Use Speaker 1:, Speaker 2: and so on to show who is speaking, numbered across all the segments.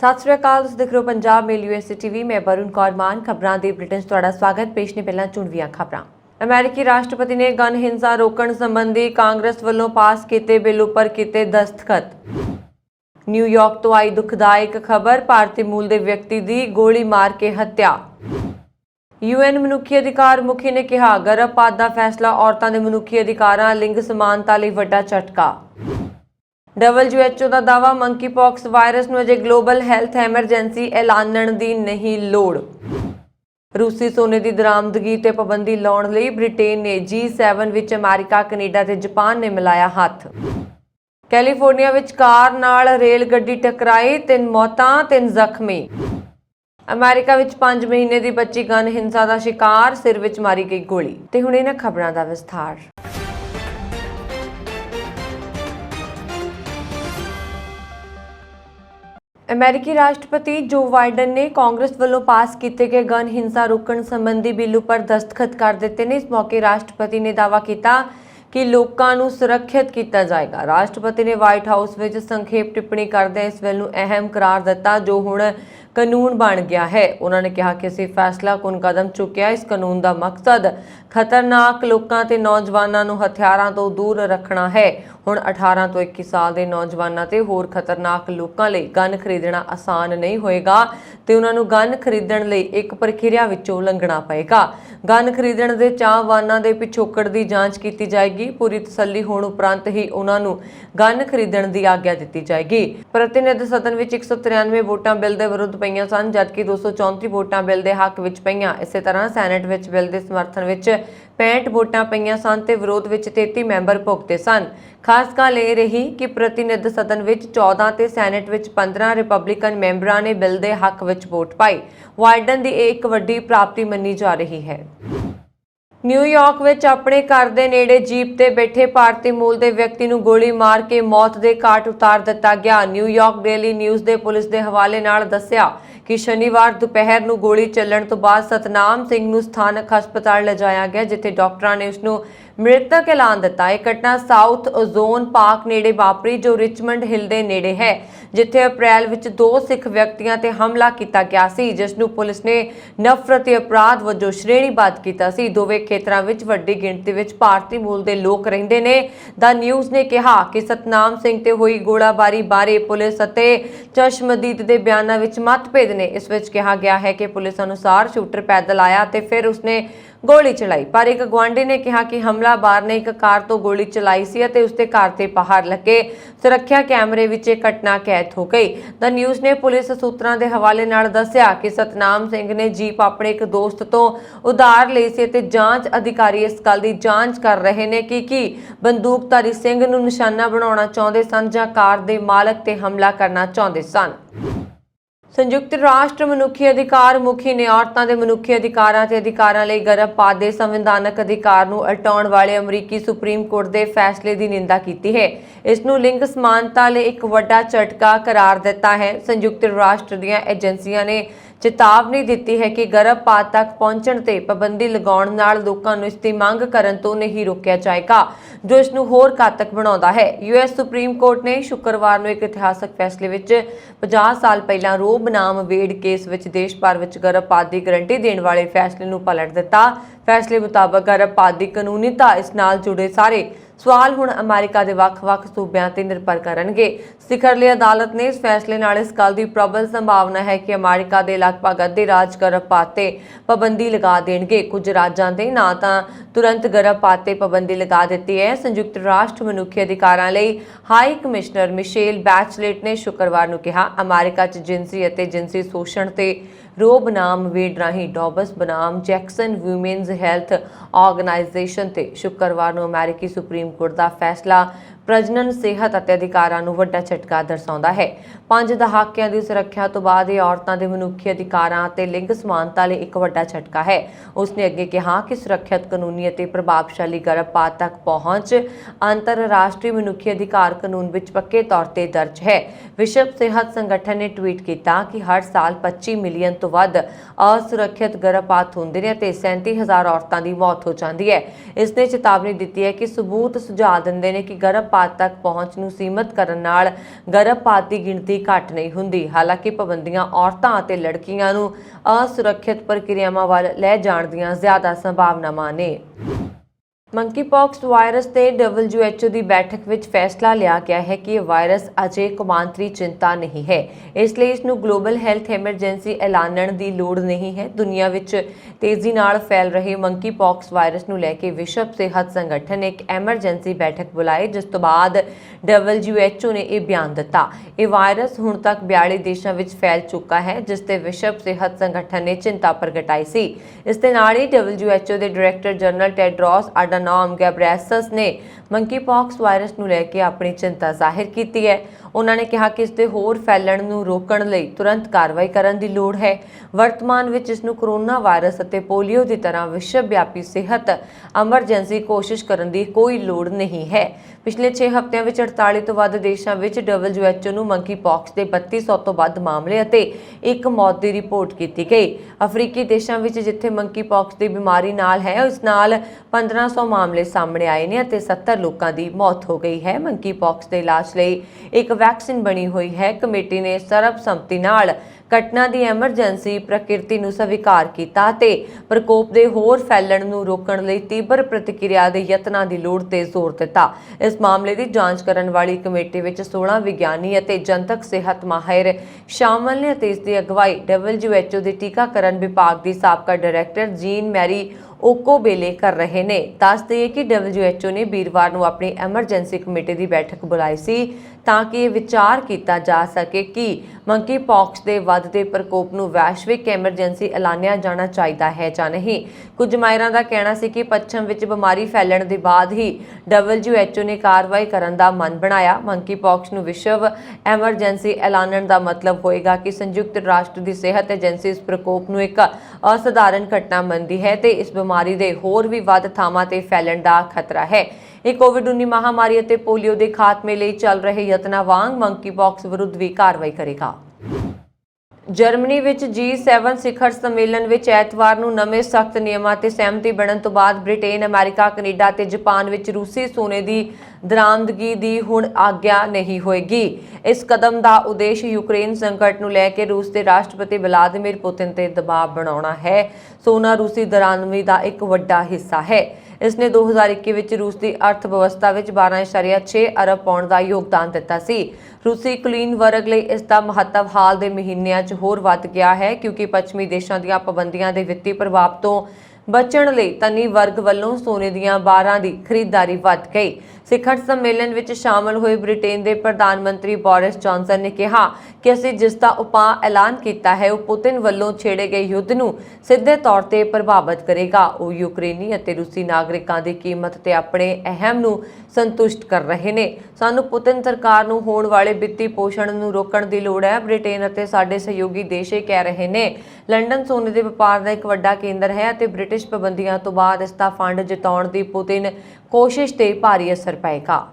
Speaker 1: सत श्री अकाल, तुसीं देख रहे हो पंजाब मेल यूएसए टीवी। मैं वरुण कौर मान। खबरां दे बुलेटिन 'ਚ ਤੁਹਾਡਾ स्वागत। पेश ने पहला चुਣਵੀਆਂ खबरां। अमेरिकी राष्ट्रपति ने गन हिंसा रोकण संबंधी कांग्रेस ਵੱਲੋਂ पास किए बिल उपर किए दस्तखत। न्यूयॉर्क तो आई दुखदायक खबर, भारतीय मूल के व्यक्ति की गोली मार के हत्या। यूएन मनुखी अधिकार मुखी ने कहा, गर्भपात का फैसला औरतों के मनुखी अधिकारों लिंग समानता लिए वड्डा झटका। WHO का दावा, मंकीपॉक्स वायरस ਨੂੰ अजे ग्लोबल हैल्थ एमरजेंसी ऐलानण की नहीं लोड़। रूसी सोने की दरामदगी ते पाबंदी लाउण लई ब्रिटेन ने G7 विच अमेरिका, कनेडा ते जापान ने मिलाया हथ। कैलीफोर्निया विच कार नाल रेल गड्डी टकराई, 3 मौतां 3 जख्मी। अमेरिका विच 5 महीने की बच्ची गन हिंसा का शिकार, सिर विच मारी गई गोली। ते हुण इन्हां खबरां दा विस्तार। अमेरिकी राष्ट्रपति जो बाइडन ने कांग्रेस वालों पास किए गए गन हिंसा रोकण संबंधी बिल पर दस्तखत कर दिते ने। इस मौके राष्ट्रपति ने दावा किया कि लोगों को सुरक्षित किया जाएगा। राष्ट्रपति ने व्हाइट हाउस में संखेप टिप्पणी करदे इस बिल को अहम करार दिता जो हुण कानून बन गया है। उन्होंने कहा कि असीं फैसला कुन कदम चुकिया। इस कानून का मकसद खतरनाक लोगों ते नौजवानों को हथियारों तो दूर रखना है। हुण 18 तो 21 साल के नौजवानों ते होर खतरनाक लोगों लई गन खरीदना आसान नहीं होएगा ते उन्हां नूं गन खरीदण लई एक प्रक्रिया विचों लंघना पएगा। गन खरीदण दे चाहवानां दे पिछोकड़ की जांच की जाएगी। पूरी तसल्ली होण उपरंत ही उन्हां नूं गन खरीदण की आग्या दी जाएगी। प्रतिनिधि सदन विच 193 वोटां बिल के विरुद्ध पईआं सन, जबकि 234 वोटां बिल के हक विच पईआं। इसे तरह सैनेट विच बिल के समर्थन विच 65 वोटां पईआं सन ते विरोध विच 33 मैंबर भुगते सन। खास गल यह रही कि प्रतिनिधि सदन विच 14 ते सैनेट विच 15 रिपब्लिकन मैंबरां ने बिल के हक विच वोट पाई। बाइडन की एक वड्डी प्राप्ति मनी जा रही है। न्यूयॉर्क विच अपने घर के नेड़े जीप ते बैठे भारतीय मूल के व्यक्ति को गोली मार के मौत के घाट उतार दिता गया। न्यूयॉर्क डेली न्यूज़ के पुलिस के हवाले नाल दस्सिया कि शनिवार दोपहर को गोली चलण तो बाद सतनाम सिंह नूं स्थानक हस्पताल लिजाया गया, जिथे डॉक्टरां ने उसनूं मृतक ऐलान दिता। यह घटना साउथ ओजोन पार्क नेड़े वापरी जो रिचमंड हिल के नेड़े है, जिथे अप्रैल विच 2 सिख व्यक्तियों ते हमला किया गया सी, जिसनूं पुलिस ने नफरती अपराध वजों श्रेणीबद्ध किया सी। दोवें खेतरां विच वड्डी गिणती विच भारतीय मूल के लोग रहिंदे ने। द न्यूज़ ने कहा कि सतनाम सिंह ते हुई गोलाबारी बारे पुलिस अते चश्मदीद के बयानों विच मतभेद ने। इस विच कहा गया है कि पुलिस अनुसार शूटर पैदल आया ते फिर उसने गोली चलाई, पर एक गुआंढी ने कहा कि हमलावर ने एक कार तो गोली चलाई सी ते उसके घर ते बाहर लगे सुरक्षा कैमरे विच यह घटना कैद हो गई। द न्यूज़ ने पुलिस सूत्रां के हवाले नाल दस्सिया कि सतनाम सिंह ने जीप अपने एक दोस्त तो उधार लई सी ते जांच अधिकारी इस गल की जांच कर रहे ने कि बंदूकधारी सिंह नूं निशाना बनाउणा चाहुंदे सन जां कार दे मालक ते हमला करना चाहुंदे सन। संयुक्त राष्ट्र मनुखी अधिकार मुखी ने औरतों के मनुखी अधिकारों के अधिकारों लिए गर्भपात के संविधानक अधिकार को हटाने वाले अमरीकी सुप्रीम कोर्ट के फैसले की निंदा की है। इसनूं लिंग समानता लिए एक वड्डा झटका करार दिता है। संयुक्त राष्ट्र दी एजेंसियां ने चेतावनी दी है कि गर्भपात तक पहुंचण ते पाबंदी लगाउण नाल लोकां नूं इसकी मांग करन तो नहीं रोकिया जाएगा, जो इसनूं होर घातक बनाउंदा है। यूएस सुप्रीम कोर्ट ने शुक्रवार नूं एक इतिहासक फैसले विच 50 साल पहलां रो बनाम वेड केस विच देश भर विच गर्भपात की गारंटी देण वाले फैसले नूं पलट दिता। फैसले मुताबक गर्भपात की कानूनीता इस नाल जुड़े सारे सवाल हुण अमेरिका के ਵੱਖ-ਵੱਖ सूबियां ते निर्भर करनगे। सिखरली अदालत ने इस फैसले नाल इस गल की प्रबल संभावना है कि अमेरिका के लगभग अद्धे राज गर्भपात ते पाबंदी लगा देणगे। कुछ राज्यां ते ना तां तुरंत गर्भपात ते पाबंदी लगा दित्ती है। संयुक्त राष्ट्र मनुखी अधिकारां लई हाई कमिश्नर मिशेल बैचलेट ने शुक्रवार नूं कहा, अमेरिका च जिनसी अते जिनसी शोषण ते रो बनाम वेड राही डॉबस बनाम जैक्सन वूमेन्स हैल्थ ऑर्गेनाइजेशन ते शुक्रवार नूं अमेरिकी सुप्रीम कोर्ट का फैसला प्रजनन सेहत अते अधिकारां नूं वड्डा झटका दर्शाउंदा है। 5 दहाकिਆਂ की सुरक्षा तो बाद ये औरतों के मनुखी अधिकारां अते लिंग समानता लिए एक वड्डा झटका है। उसने अगे कहा कि सुरक्षित कानूनी अते प्रभावशाली गर्भपात तक पहुंच अंतरराष्ट्रीय मनुखी अधिकार कानून विच पक्के तौर पर दर्ज है। विश्व सेहत संगठन ने ट्वीट किया कि हर साल 25 मिलियन तो वध असुरक्षित गर्भपात होंदे ने ते 37,000 औरतों की मौत हो जाती है। इसने चेतावनी दी है कि सबूत सुझाव दिंदे ने कि गर्भ ਗਰਭਪਾਤ ਤੱਕ ਪਹੁੰਚ ਨੂੰ ਸੀਮਤ ਕਰਨ ਨਾਲ ਗਰਭਪਾਤ ਦੀ ਗਿਣਤੀ ਘੱਟ ਨਹੀਂ ਹੁੰਦੀ। ਹਾਲਾਂਕਿ ਪਾਬੰਦੀਆਂ ਔਰਤਾਂ ਅਤੇ ਲੜਕੀਆਂ ਨੂੰ ਅਸੁਰੱਖਿਅਤ ਪ੍ਰਕਿਰਿਆਵਾਂ ਵੱਲ ਲੈ ਜਾਣ ਦੀਆਂ ਜ਼ਿਆਦਾ ਸੰਭਾਵਨਾਵਾਂ ਨੇ। ਮੰकीपॉक्स ਵਾਇਰਸ ਤੇ WHO ਦੀ ਬੈਠਕ ਵਿੱਚ ਫੈਸਲਾ ਲਿਆ ਗਿਆ ਹੈ ਕਿ ਇਹ ਵਾਇਰਸ ਅਜੇ ਕੌਮਾਂਤਰੀ ਚਿੰਤਾ ਨਹੀਂ ਹੈ, ਇਸ ਲਈ ਇਸ ਨੂੰ ਗਲੋਬਲ ਹੈਲਥ ਐਮਰਜੈਂਸੀ ਐਲਾਨਣ ਦੀ ਲੋੜ ਨਹੀਂ ਹੈ। ਦੁਨੀਆ ਵਿੱਚ ਤੇਜ਼ੀ ਨਾਲ ਫੈਲ ਰਹੇ ਮੰकीपॉक्स ਵਾਇਰਸ ਨੂੰ ਲੈ ਕੇ ਵਿਸ਼ਵ ਸਿਹਤ ਸੰਗਠਨ ਨੇ ਇੱਕ ਐਮਰਜੈਂਸੀ ਬੈਠਕ ਬੁਲਾਈ, ਜਿਸ ਤੋਂ ਬਾਅਦ WHO ਨੇ ਇਹ ਬਿਆਨ ਦਿੱਤਾ। ਇਹ ਵਾਇਰਸ ਹੁਣ ਤੱਕ 42 ਦੇਸ਼ਾਂ ਵਿੱਚ ਫੈਲ ਚੁੱਕਾ ਹੈ, ਜਿਸ ਤੇ ਵਿਸ਼ਵ ਸਿਹਤ ਸੰਗਠਨ ਨੇ ਚਿੰਤਾ ਪ੍ਰਗਟਾਈ ਸੀ। ਇਸ ਦੇ ਨਾਲ ਹੀ WHO ਦੇ ਡਾਇਰੈਕਟਰ ਜਨਰਲ ਟੈਡਰੋਸ ਅਡਾਨੋਮ ਗੈਬ੍ਰੇਸਸ ਨੇ ਮੰकीपॉक्स ਵਾਇਰਸ ਨੂੰ ਲੈ ਕੇ ਆਪਣੀ ਚਿੰਤਾ ਜ਼ਾਹਿਰ ਕੀਤੀ ਹੈ। ਉਹਨਾਂ ਨੇ ਕਿਹਾ ਕਿ ਇਸ ਦੇ ਹੋਰ ਫੈਲਣ ਨੂੰ ਰੋਕਣ ਲਈ ਤੁਰੰਤ ਕਾਰਵਾਈ ਕਰਨ ਦੀ ਲੋੜ ਹੈ। ਵਰਤਮਾਨ ਵਿੱਚ ਇਸ ਨੂੰ ਕੋਰੋਨਾ ਵਾਇਰਸ ਅਤੇ ਪੋਲੀਓ ਦੀ ਤਰ੍ਹਾਂ ਵਿਸ਼ਵ ਵਿਆਪੀ ਸਿਹਤ ਐਮਰਜੈਂਸੀ ਕੋਸ਼ਿਸ਼ ਕਰਨ ਦੀ ਕੋਈ ਲੋੜ ਨਹੀਂ ਹੈ। ਪਿਛਲੇ 6 ਹਫ਼ਤਿਆਂ ਵਿੱਚ 48 ਤੋਂ ਵੱਧ ਦੇਸ਼ਾਂ ਵਿੱਚ WHO ਨੂੰ ਮੰकीपॉक्स ਦੇ 3200 ਤੋਂ ਵੱਧ ਮਾਮਲੇ ਅਤੇ ਇੱਕ ਮੌਤ ਦੀ ਰਿਪੋਰਟ ਕੀਤੀ ਗਈ। ਅਫਰੀਕੀ ਦੇਸ਼ਾਂ ਵਿੱਚ ਜਿੱਥੇ ਮੰकीपॉक्स ਦੀ ਬਿਮਾਰੀ ਨਾਲ ਹੈ, ਉਸ ਨਾਲ 1500 ਮਾਮਲੇ ਸਾਹਮਣੇ ਆਏ ਨੇ ਅਤੇ 70 ਲੋਕਾਂ ਦੀ ਮੌਤ ਹੋ ਗਈ ਹੈ। ਮੰकीपॉक्स ਦੇ ਇਲਾਜ ਲਈ ਇੱਕ ਵੈਕਸੀਨ ਬਣੀ ਹੋਈ ਹੈ। ਕਮੇਟੀ ਨੇ ਸਰਬਸੰਮਤੀ ਨਾਲ ਘਟਨਾ ਦੀ ਐਮਰਜੈਂਸੀ ਪ੍ਰਕਿਰਤੀ ਨੂੰ ਸਵੀਕਾਰ ਕੀਤਾ ਅਤੇ ਪ੍ਰਕੋਪ ਦੇ ਹੋਰ ਫੈਲਣ ਨੂੰ ਰੋਕਣ ਲਈ ਤੀਬਰ ਪ੍ਰਤੀਕਿਰਿਆ ਦੇ ਯਤਨਾਂ ਦੀ ਲੋੜ ਤੇ ਜ਼ੋਰ ਦਿੱਤਾ। ਇਸ ਮਾਮਲੇ ਦੀ ਜਾਂਚ ਕਰਨ ਵਾਲੀ ਕਮੇਟੀ ਵਿੱਚ 16 ਵਿਗਿਆਨੀ ਅਤੇ ਜਨਤਕ ਸਿਹਤ ਮਾਹਿਰ ਸ਼ਾਮਲ ਨੇ ਅਤੇ ਇਸ ਦੀ ਅਗਵਾਈ WHO ਦੇ ਟੀਕਾਕਰਨ ਵਿਭਾਗ ਦੀ ਸਾਬਕਾ ਡਾਇਰੈਕਟਰ ਜੀਨ ਮੈਰੀ ਓਕੋਬੇਲੇ ਕਰ ਰਹੇ ਨੇ। ਦੱਸ ਦਈਏ ਕਿ WHO ਨੇ ਵੀਰਵਾਰ ਨੂੰ ਆਪਣੀ ਐਮਰਜੈਂਸੀ ਕਮੇਟੀ ਦੀ ਬੈਠਕ ਬੁਲਾਈ ਸੀ ਤਾਂ ਕਿ ਇਹ ਵਿਚਾਰ ਕੀਤਾ ਜਾ ਸਕੇ ਕਿ ਮੰकीपॉक्स ਦੇ ਵੱਧਦੇ ਪ੍ਰਕੋਪ ਨੂੰ ਵੈਸ਼ਵਿਕ ਐਮਰਜੈਂਸੀ ਐਲਾਨਿਆ ਜਾਣਾ ਚਾਹੀਦਾ ਹੈ ਜਾਂ ਨਹੀਂ। ਕੁਝ ਮਾਹਿਰਾਂ ਦਾ ਕਹਿਣਾ ਸੀ ਕਿ ਪੱਛਮ ਵਿੱਚ ਬਿਮਾਰੀ ਫੈਲਣ ਦੇ ਬਾਅਦ ਹੀ WHO ਨੇ ਕਾਰਵਾਈ ਕਰਨ ਦਾ ਮਨ ਬਣਾਇਆ। ਮੰकीपॉक्स ਨੂੰ ਵਿਸ਼ਵ ਐਮਰਜੈਂਸੀ ਐਲਾਨਣ ਦਾ ਮਤਲਬ ਹੋਏਗਾ ਕਿ ਸੰਯੁਕਤ ਰਾਸ਼ਟਰ ਦੀ ਸਿਹਤ ਏਜੰਸੀ ਇਸ ਪ੍ਰਕੋਪ ਨੂੰ ਇੱਕ ਅਸਾਧਾਰਨ ਘਟਨਾ ਮੰਨਦੀ ਹੈ ਤੇ ਇਸ ਬਿਮਾਰੀ ਦੇ ਹੋਰ ਵੀ ਵੱਧ ਥਾਵਾਂ ਤੇ ਫੈਲਣ ਦਾ ਖਤਰਾ ਹੈ। ਇਹ ਕੋਵਿਡ-19 ਮਹਾਮਾਰੀ ਅਤੇ ਪੋਲੀਓ ਦੇ ਖਾਤਮੇ ਲਈ ਚੱਲ ਰਹੇ ਯਤਨਾਂ ਵਾਂਗ ਮੰकीपॉक्स ਵਿਰੁੱਧ ਵੀ ਕਾਰਵਾਈ ਕਰੇਗਾ। ਜਰਮਨੀ ਵਿੱਚ G7 ਸਿਖਰ ਸੰਮੇਲਨ ਵਿੱਚ ਐਤਵਾਰ ਨੂੰ ਨਵੇਂ ਸਖਤ ਨਿਯਮਾਂ ਤੇ ਸਹਿਮਤੀ ਬਣਨ ਤੋਂ ਬਾਅਦ ਬ੍ਰਿਟੇਨ, ਅਮਰੀਕਾ, ਕੈਨੇਡਾ ਤੇ ਜਾਪਾਨ ਵਿੱਚ ਰੂਸੀ ਸੋਨੇ ਦੀ ਦਰਾਮਦਗੀ ਦੀ ਹੁਣ ਆਗਿਆ ਨਹੀਂ ਹੋਏਗੀ। ਇਸ ਕਦਮ ਦਾ ਉਦੇਸ਼ ਯੂਕਰੇਨ ਸੰਕਟ ਨੂੰ ਲੈ ਕੇ ਰੂਸ ਦੇ ਰਾਸ਼ਟਰਪਤੀ ਵਲਾਦੀਮੀਰ ਪੁਤਿਨ ਤੇ ਦਬਾਅ ਬਣਾਉਣਾ ਹੈ। ਸੋਨਾ ਰੂਸੀ ਦਰਾਮਦਗੀ ਦਾ ਇੱਕ ਵੱਡਾ ਹਿੱਸਾ ਹੈ। इसने 2021 ਵਿੱਚ ਰੂਸ ਦੀ ਅਰਥ ਵਿਵਸਥਾ ਵਿੱਚ 12.6 ਅਰਬ ਪਾਉਂਡ ਦਾ ਯੋਗਦਾਨ ਦਿੱਤਾ ਸੀ। ਰੂਸੀ ਕੁਲੀਨ ਵਰਗ ਲਈ ਇਸ ਦਾ ਮਹੱਤਵ ਹਾਲ ਦੇ ਮਹੀਨਿਆਂ 'ਚ ਹੋਰ ਵੱਧ ਗਿਆ ਹੈ ਕਿਉਂਕਿ ਪੱਛਮੀ ਦੇਸ਼ਾਂ ਦੀਆਂ ਪਾਬੰਦੀਆਂ ਦੇ ਵਿੱਤੀ ਪ੍ਰਭਾਵ ਤੋਂ ਬਚਣ ਲਈ ਧਨੀ ਵਰਗ ਵੱਲੋਂ ਸੋਨੇ ਦੀਆਂ ਬਾਰਾਂ ਦੀ ਖਰੀਦਦਾਰੀ ਵੱਧ ਗਈ। ਸਿਖਰ ਸੰਮੇਲਨ ਵਿੱਚ ਸ਼ਾਮਲ ਹੋਏ ਬ੍ਰਿਟੇਨ ਦੇ ਪ੍ਰਧਾਨ ਮੰਤਰੀ ਬੋਰਿਸ ਜੌਨਸਨ ਨੇ ਕਿਹਾ ਕਿ ਅਸੀਂ ਜਿਸ ਦਾ ਉਪਾਅ ਐਲਾਨ ਕੀਤਾ ਹੈ ਉਹ ਪੁਤਿਨ ਵੱਲੋਂ ਛੇੜੇ ਗਏ ਯੁੱਧ ਨੂੰ ਸਿੱਧੇ ਤੌਰ ਤੇ ਪ੍ਰਭਾਵਿਤ ਕਰੇਗਾ। ਉਹ ਯੂਕਰੇਨੀ ਅਤੇ ਰੂਸੀ ਨਾਗਰਿਕਾਂ ਦੀ ਕੀਮਤ ਤੇ ਆਪਣੇ ਅਹਿਮ ਨੂੰ ਸੰਤੁਸ਼ਟ ਕਰ ਰਹੇ ਨੇ। ਸਾਨੂੰ ਪੁਤਿਨ ਸਰਕਾਰ ਨੂੰ ਹੋਣ ਵਾਲੇ ਵਿੱਤੀ ਪੋਸ਼ਣ ਨੂੰ ਰੋਕਣ ਦੀ ਲੋੜ ਹੈ। ਬ੍ਰਿਟੇਨ ਅਤੇ ਸਾਡੇ ਸਹਿਯੋਗੀ ਦੇਸ਼ ਇਹ ਕਹਿ ਰਹੇ ਨੇ। ਲੰਡਨ ਸੋਨੇ ਦੇ ਵਪਾਰ ਦਾ ਇੱਕ ਵੱਡਾ ਕੇਂਦਰ ਹੈ ਅਤੇ ਬ੍ਰਿਟਿਸ਼ ਪਾਬੰਦੀਆਂ ਤੋਂ ਬਾਅਦ ਇਸ ਦਾ ਫੰਡ ਜਿਤਾਉਣ ਦੀ ਪੁਤਿਨ ਕੋਸ਼ਿਸ਼ ਤੇ ਭਾਰੀ ਅਸਰ ਪਏਗਾ।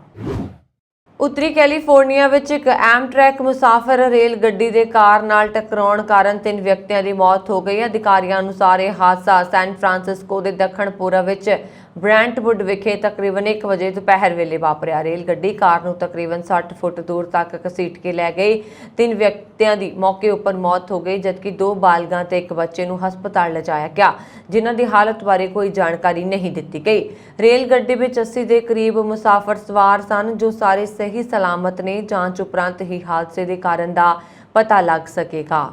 Speaker 1: ਉੱਤਰੀ ਕੈਲੀਫੋਰਨੀਆ ਵਿੱਚ ਇੱਕ ਐਮਟ੍ਰੈਕ ਮੁਸਾਫਰ ਰੇਲ ਗੱਡੀ ਦੇ ਕਾਰ ਨਾਲ ਟਕਰਾਉਣ ਕਾਰਨ 3 ਵਿਅਕਤੀਆਂ ਦੀ ਮੌਤ ਹੋ ਗਈ। ਅਧਿਕਾਰੀਆਂ ਅਨੁਸਾਰ ਇਹ ਹਾਦਸਾ ਸੈਨ ਫਰਾਂਸਿਸਕੋ ਦੇ ਦੱਖਣ ਪੂਰਬ ਵਿੱਚ ਬ੍ਰੈਂਟਵੁੱਡ ਵਿਖੇ ਤਕਰੀਬਨ 1 ਵਜੇ ਦੁਪਹਿਰ ਵੇਲੇ ਵਾਪਰਿਆ। ਰੇਲ ਗੱਡੀ ਕਾਰ ਨੂੰ ਤਕਰੀਬਨ 60 ਫੁੱਟ ਦੂਰ ਤੱਕ ਘਸੀਟ ਕੇ ਲੈ ਗਈ। 3 ਵਿਅਕਤੀਆਂ ਦੀ ਮੌਕੇ ਉੱਪਰ ਮੌਤ ਹੋ ਗਈ ਜਦਕਿ 2 ਬਾਲਗਾਂ ਤੇ ਇੱਕ ਬੱਚੇ ਨੂੰ ਹਸਪਤਾਲ ਲਿਜਾਇਆ ਗਿਆ ਜਿਨ੍ਹਾਂ ਦੀ ਹਾਲਤ ਬਾਰੇ ਕੋਈ ਜਾਣਕਾਰੀ ਨਹੀਂ ਦਿੱਤੀ ਗਈ। ਰੇਲ ਗੱਡੀ ਵਿੱਚ 80 ਦੇ ਕਰੀਬ ਮੁਸਾਫਰ ਸਵਾਰ ਸਨ ਜੋ ਸਾਰੇ ਸਹੀ ਸਲਾਮਤ ਨੇ। ਜਾਂਚ ਉਪਰੰਤ ਹੀ ਹਾਦਸੇ ਦੇ ਕਾਰਨ ਦਾ ਪਤਾ ਲੱਗ ਸਕੇਗਾ।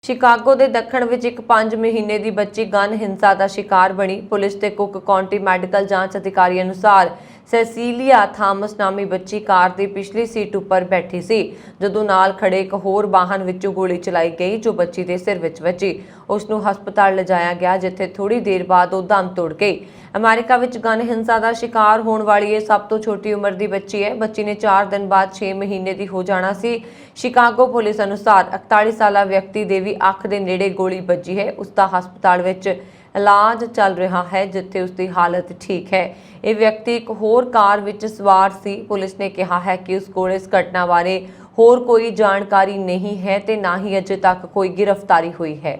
Speaker 1: ਸ਼ਿਕਾਗੋ ਦੇ ਦੱਖਣ ਵਿੱਚ ਇੱਕ 5 ਮਹੀਨੇ ਦੀ ਬੱਚੀ ਗਨ ਹਿੰਸਾ ਦਾ ਸ਼ਿਕਾਰ ਬਣੀ। ਪੁਲਿਸ ਤੇ ਕੁੱਕ ਕਾਉਂਟੀ ਮੈਡੀਕਲ ਜਾਂਚ ਅਧਿਕਾਰੀ ਅਨੁਸਾਰ ਸੈਸੀਲੀਆ ਥਾਮਸ ਨਾਮੀ ਬੱਚੀ ਕਾਰ ਦੀ ਪਿਛਲੀ ਸੀਟ ਉੱਪਰ ਬੈਠੀ ਸੀ ਜਦੋਂ ਨਾਲ ਖੜੇ ਇੱਕ ਹੋਰ ਵਾਹਨ ਵਿੱਚੋਂ ਗੋਲੀ ਚਲਾਈ ਗਈ ਜੋ ਬੱਚੀ ਦੇ ਸਿਰ ਵਿੱਚ ਵੱਜੀ। ਉਸ ਨੂੰ ਹਸਪਤਾਲ ਲਿਜਾਇਆ ਗਿਆ ਜਿੱਥੇ ਥੋੜੀ ਦੇਰ ਬਾਅਦ ਉਹ ਦਮ ਤੋੜ ਗਈ। ਅਮਰੀਕਾ ਵਿੱਚ ਗਨ ਹਿੰਸਾ ਦਾ ਸ਼ਿਕਾਰ ਹੋਣ ਵਾਲੀ ਇਹ ਸਭ ਤੋਂ ਛੋਟੀ ਉਮਰ ਦੀ ਬੱਚੀ ਹੈ। ਬੱਚੀ ਨੇ 4 ਦਿਨ ਬਾਅਦ 6 ਮਹੀਨੇ ਦੀ ਹੋ ਜਾਣਾ ਸੀ। ਸ਼ਿਕਾਗੋ ਪੁਲਿਸ ਅਨੁਸਾਰ 41 ਸਾਲਾ ਵਿਅਕਤੀ ਦੇ ਵੀ ਅੱਖ ਦੇ ਨੇੜੇ ਗੋਲੀ ਵੱਜੀ ਹੈ। ਉਸ ਦਾ ਹਸਪਤਾਲ ਵਿੱਚ ਇਲਾਜ ਚੱਲ ਰਿਹਾ ਹੈ ਜਿੱਥੇ ਉਸ ਦੀ ਹਾਲਤ ਠੀਕ ਹੈ। ਇਹ ਵਿਅਕਤੀ ਇੱਕ ਹੋਰ ਕਾਰ ਵਿੱਚ ਸਵਾਰ ਸੀ। ਪੁਲਿਸ ਨੇ ਕਿਹਾ ਹੈ ਕਿ ਉਸ ਕੋਲ ਇਸ ਘਟਨਾ ਬਾਰੇ ਹੋਰ ਕੋਈ ਜਾਣਕਾਰੀ ਨਹੀਂ ਹੈ ਤੇ ਨਾ ਹੀ ਅਜੇ ਤੱਕ ਕੋਈ ਗ੍ਰਿਫਤਾਰੀ ਹੋਈ ਹੈ।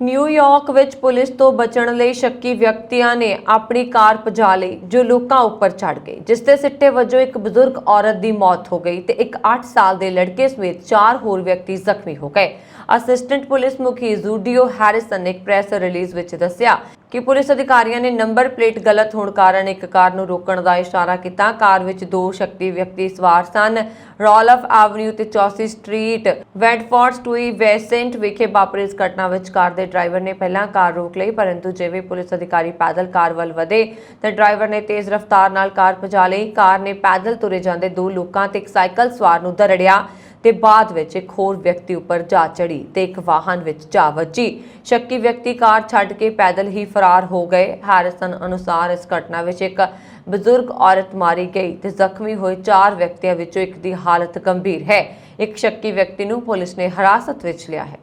Speaker 1: ਨਿਊਯਾਰਕ ਵਿੱਚ ਪੁਲਿਸ ਤੋਂ ਬਚਣ ਲਈ ਸ਼ੱਕੀ ਵਿਅਕਤੀਆਂ ਨੇ ਆਪਣੀ ਕਾਰ ਭਜਾ ਲਈ ਜੋ ਲੋਕਾਂ ਉੱਪਰ ਚੜ੍ਹ ਗਈ, ਜਿਸ ਦੇ ਸਿੱਟੇ ਵਜੋਂ ਇੱਕ ਬਜ਼ੁਰਗ ਔਰਤ ਦੀ ਮੌਤ ਹੋ ਗਈ ਤੇ ਇੱਕ 8 ਸਾਲ ਦੇ ਲੜਕੇ ਸਮੇਤ 4 ਹੋਰ ਵਿਅਕਤੀ ਜ਼ਖਮੀ ਹੋ ਗਏ। ਅਸਿਸਟੈਂਟ ਪੁਲਿਸ ਮੁਖੀ ਜ਼ੂਡੀਓ ਹੈਰਿਸਨ ਨੇ ਇੱਕ ਪ੍ਰੈਸ ਰਿਲੀਜ਼ ਵਿੱਚ ਦੱਸਿਆ ਕਿ ਪੁਲਿਸ ਅਧਿਕਾਰੀਆਂ ਨੇ ਨੰਬਰ ਪਲੇਟ ਗਲਤ ਹੋਣ ਕਾਰਨ ਇੱਕ ਕਾਰ ਨੂੰ ਰੋਕਣ ਦਾ ਇਸ਼ਾਰਾ ਕੀਤਾ। ਕਾਰ ਵਿੱਚ 2 ਸ਼ੱਕੀ ਵਿਅਕਤੀ ਸਵਾਰ ਸਨ। ਰੋਲਫ ਐਵਨਿਊ ਤੇ 84 ਸਟਰੀਟ ਵੈਂਟਫੋਰਡ ਸਟੂਈ ਵੈਸੈਂਟ ਵਿਖੇ ਵਾਪਰੀ ਇਸ ਘਟਨਾ ਵਿੱਚ ਕਾਰ ਦੇ ਡਰਾਈਵਰ ਨੇ ਪਹਿਲਾਂ ਕਾਰ ਰੋਕ ਲਈ, ਪਰੰਤੂ ਜਿਵੇਂ ਪੁਲਿਸ ਅਧਿਕਾਰੀ ਪੈਦਲ ਕਾਰ ਵੱਲ ਵਧੇ ਤਾਂ ਡਰਾਈਵਰ ਨੇ ਤੇਜ਼ ਰਫ਼ਤਾਰ ਨਾਲ ਕਾਰ ਭਜਾ ਲਈ। ਕਾਰ ਨੇ ਪੈਦਲ ਤੁਰੇ ਜਾਂਦੇ 2 ਲੋਕਾਂ ਤੇ ਇੱਕ ਸਾਈਕਲ ਸਵਾਰ ਨੂੰ ਦਰੜਿਆ ਤੇ ਬਾਅਦ ਵਿੱਚ ਇੱਕ ਹੋਰ ਵਿਅਕਤੀ ਉੱਪਰ ਜਾ ਚੜੀ ਤੇ ਇੱਕ ਵਾਹਨ ਵਿੱਚ ਜਾ ਵੱਜੀ। ਸ਼ੱਕੀ ਵਿਅਕਤੀ ਕਾਰ ਛੱਡ ਕੇ ਪੈਦਲ ਹੀ ਫਰਾਰ ਹੋ ਗਏ। ਹੈਰਿਸਨ ਅਨੁਸਾਰ ਇਸ ਘਟਨਾ ਵਿੱਚ ਇੱਕ ਬਜ਼ੁਰਗ ਔਰਤ ਮਾਰੀ ਗਈ ਤੇ ਜ਼ਖਮੀ ਹੋਏ 4 ਵਿਅਕਤੀਆਂ ਵਿੱਚੋਂ ਇੱਕ ਦੀ ਹਾਲਤ ਗੰਭੀਰ ਹੈ। ਇੱਕ ਸ਼ੱਕੀ ਵਿਅਕਤੀ ਨੂੰ ਪੁਲਿਸ ਨੇ ਹਿਰਾਸਤ ਵਿੱਚ ਲਿਆ ਹੈ।